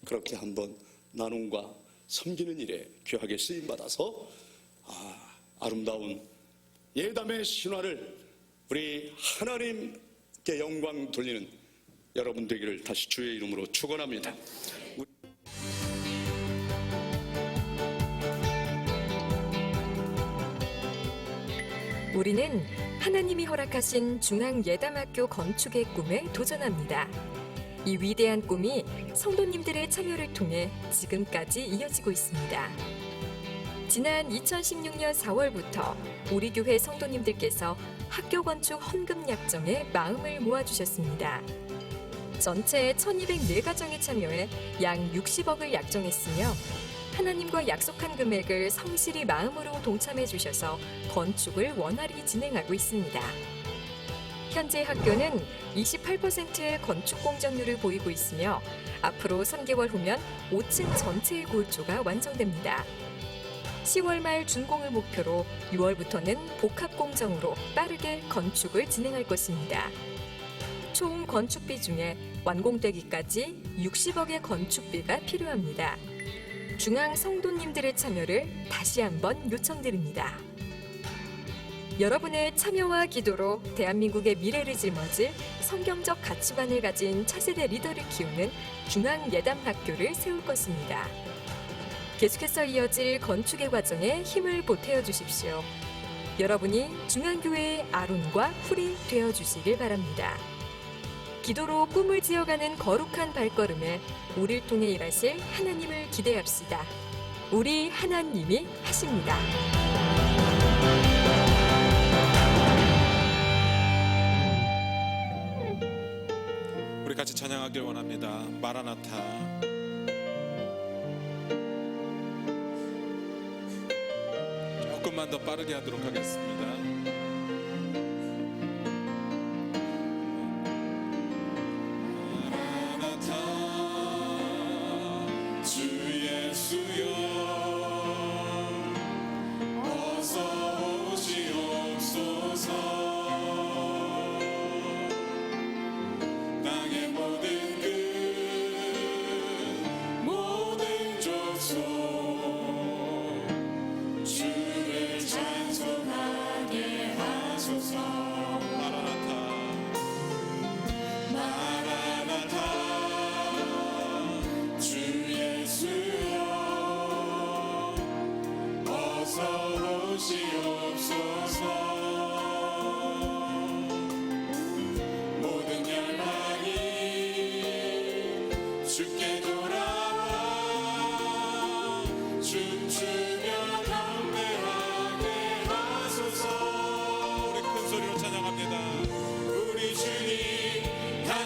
그렇게 한번 나눔과 섬기는 일에 귀하게 쓰임받아서 아름다운 예담의 신화를 우리 하나님께 영광 돌리는 여러분 되기를 다시 주의 이름으로 축원합니다. 우리는 하나님이 허락하신 중앙예담학교 건축의 꿈에 도전합니다. 이 위대한 꿈이 성도님들의 참여를 통해 지금까지 이어지고 있습니다. 지난 2016년 4월부터 우리 교회 성도님들께서 학교 건축 헌금 약정에 마음을 모아주셨습니다. 전체 1204가정이 참여해 양 60억을 약정했으며 하나님과 약속한 금액을 성실히 마음으로 동참해 주셔서 건축을 원활히 진행하고 있습니다. 현재 학교는 28%의 건축 공정률을 보이고 있으며 앞으로 3개월 후면 5층 전체의 골조가 완성됩니다. 10월 말 준공을 목표로 6월부터는 복합 공정으로 빠르게 건축을 진행할 것입니다. 총 건축비 중에 완공되기까지 60억의 건축비가 필요합니다. 중앙 성도님들의 참여를 다시 한번 요청드립니다. 여러분의 참여와 기도로 대한민국의 미래를 짊어질 성경적 가치관을 가진 차세대 리더를 키우는 중앙예담학교를 세울 것입니다. 계속해서 이어질 건축의 과정에 힘을 보태어 주십시오. 여러분이 중앙교회의 아론과 훌이 되어 주시길 바랍니다. 기도로 꿈을 지어가는 거룩한 발걸음에 우리를 통해 일하실 하나님을 기대합시다. 우리 하나님이 하십니다. 우리 같이 찬양하길 원합니다. 마라나타. 조금만 더 빠르게 하도록 하겠습니다.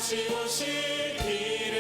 다시 오실 길에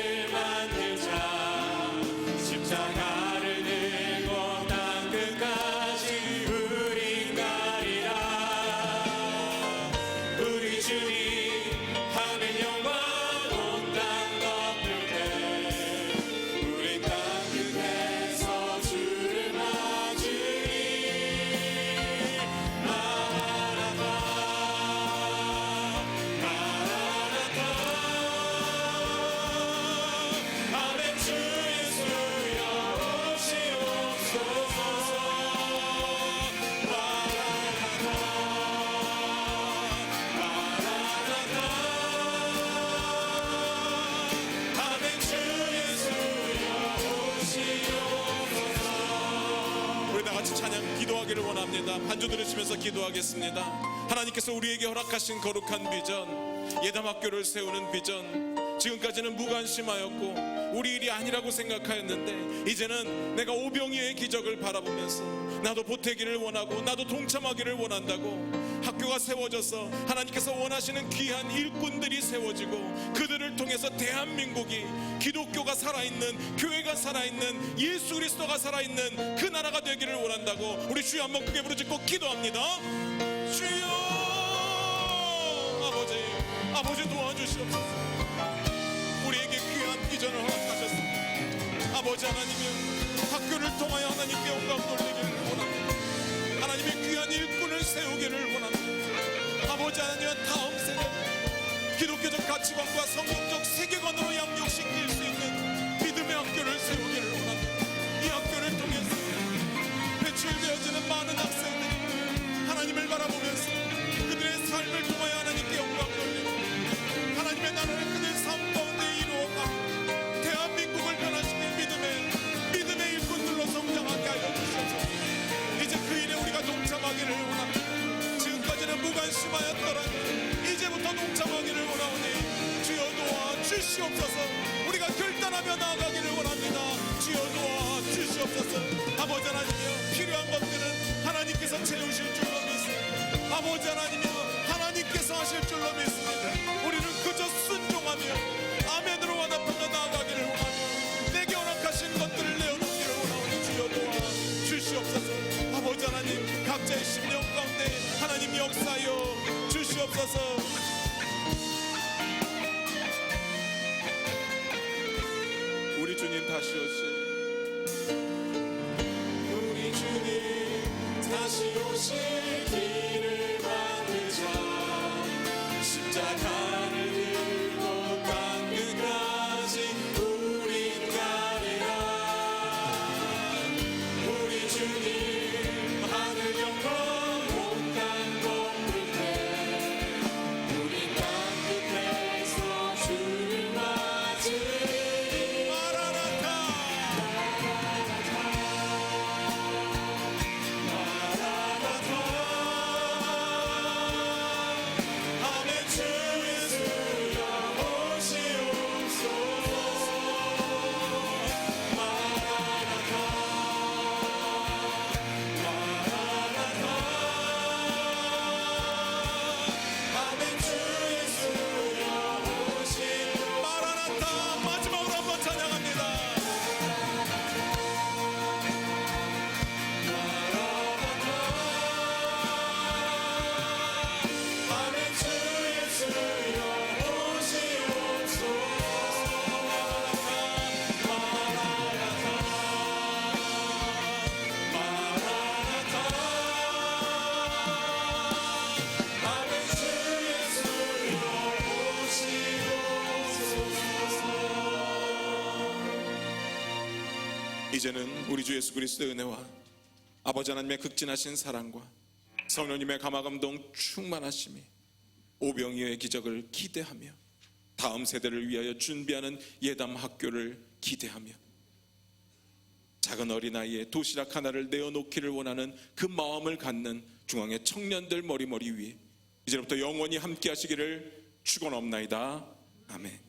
되기를 원합니다. 반주 들으시면서 기도하겠습니다. 하나님께서 우리에게 허락하신 거룩한 비전, 예담학교를 세우는 비전, 지금까지는 무관심하였고 우리 일이 아니라고 생각하였는데 이제는 내가 오병이어의 기적을 바라보면서 나도 보태기를 원하고 나도 동참하기를 원한다고 학교가 세워져서 하나님께서 원하시는 귀한 일꾼들이 세워지고 그들을 통해서 대한민국이 기독교가 살아있는, 교회가 살아있는, 예수 그리스도가 살아있는 그 나라가 되기를 원한다고 우리 주여 한번 크게 부르짖고 기도합니다. 주여, 아버지 도와주시옵소서. 우리에게 귀한 비전을 허락하셨습니다. 아버지 하나님은 학교를 통하여 하나님께 영광 돌리기를 원합니다. 하나님의 귀한 일꾼을 세우기를 원합니다. 아버지 하나님은 다음 세대 기독교적 가치관과 성경적 세계관으로 양육시킬 수 있는 믿음의 학교를 세우기를 원합니다. 이 학교를 통해서 배출되어지는 많은 학생들이 하나님을 바라보면서 그들의 삶을 통하여 하나님께 영광 돌리고 하나님의 나라를 그들 삶 가운데 이루어가 대한민국을 변화시킬 믿음의 일꾼들로 성장하게 하여 주시옵소서. 이제 그 일에 우리가 동참하기를 원합니다. 지금까지는 무관심하였더라도 이제부터 동참하기를 원하오니 주여 도와 주시옵소서. 우리가 결단하며 나아가기를 원합니다. 주여 도와 주시옵소서. 아버지 하나님이여, 필요한 것들은 하나님께서 채우실 줄로 믿습니다. 아버지 하나님이여, 하나님께서 하실 줄로 믿습니다. 우리는 그저 순종하며 아멘으로 화답하며 나아가기를 원하며 내게 허락하신 것들을 내어놓기를 원하오니 주여 도와 주시옵소서. 아버지 하나님, 각자의 심령 가운데 하나님 역사여 주시옵소서. 우리 주님 다시 오실, 우리 주님 다시 오실 길을 만들자. 십자가를 들고 땅 끝까지 우린 가리라. 우리 주님 하늘 영광 온 땅 덮을 때 우리 땅 끝에서 주를 맞으리. 마라나타 아멘. 주 예수여 오시옵소서. 마라나타 아멘. 주 예수여 오시옵소서. 마라나타. 마지막으로 한번 찬양합니다. 아멘. 주 예수여 오시옵소서. 마라나타 아멘. 주 예수여 오시옵소서. 이제는 우리 주 예수 그리스도의 은혜와 아버지 하나님의 극진하신 사랑과 성령님의 감화감동 충만하심이 오병이어의 기적을 기대하며 다음 세대를 위하여 준비하는 예담 학교를 기대하며 작은 어린아이의 도시락 하나를 내어놓기를 원하는 그 마음을 갖는 중앙의 청년들 머리 위에 이제부터 영원히 함께 하시기를 축원하옵나이다. 아멘.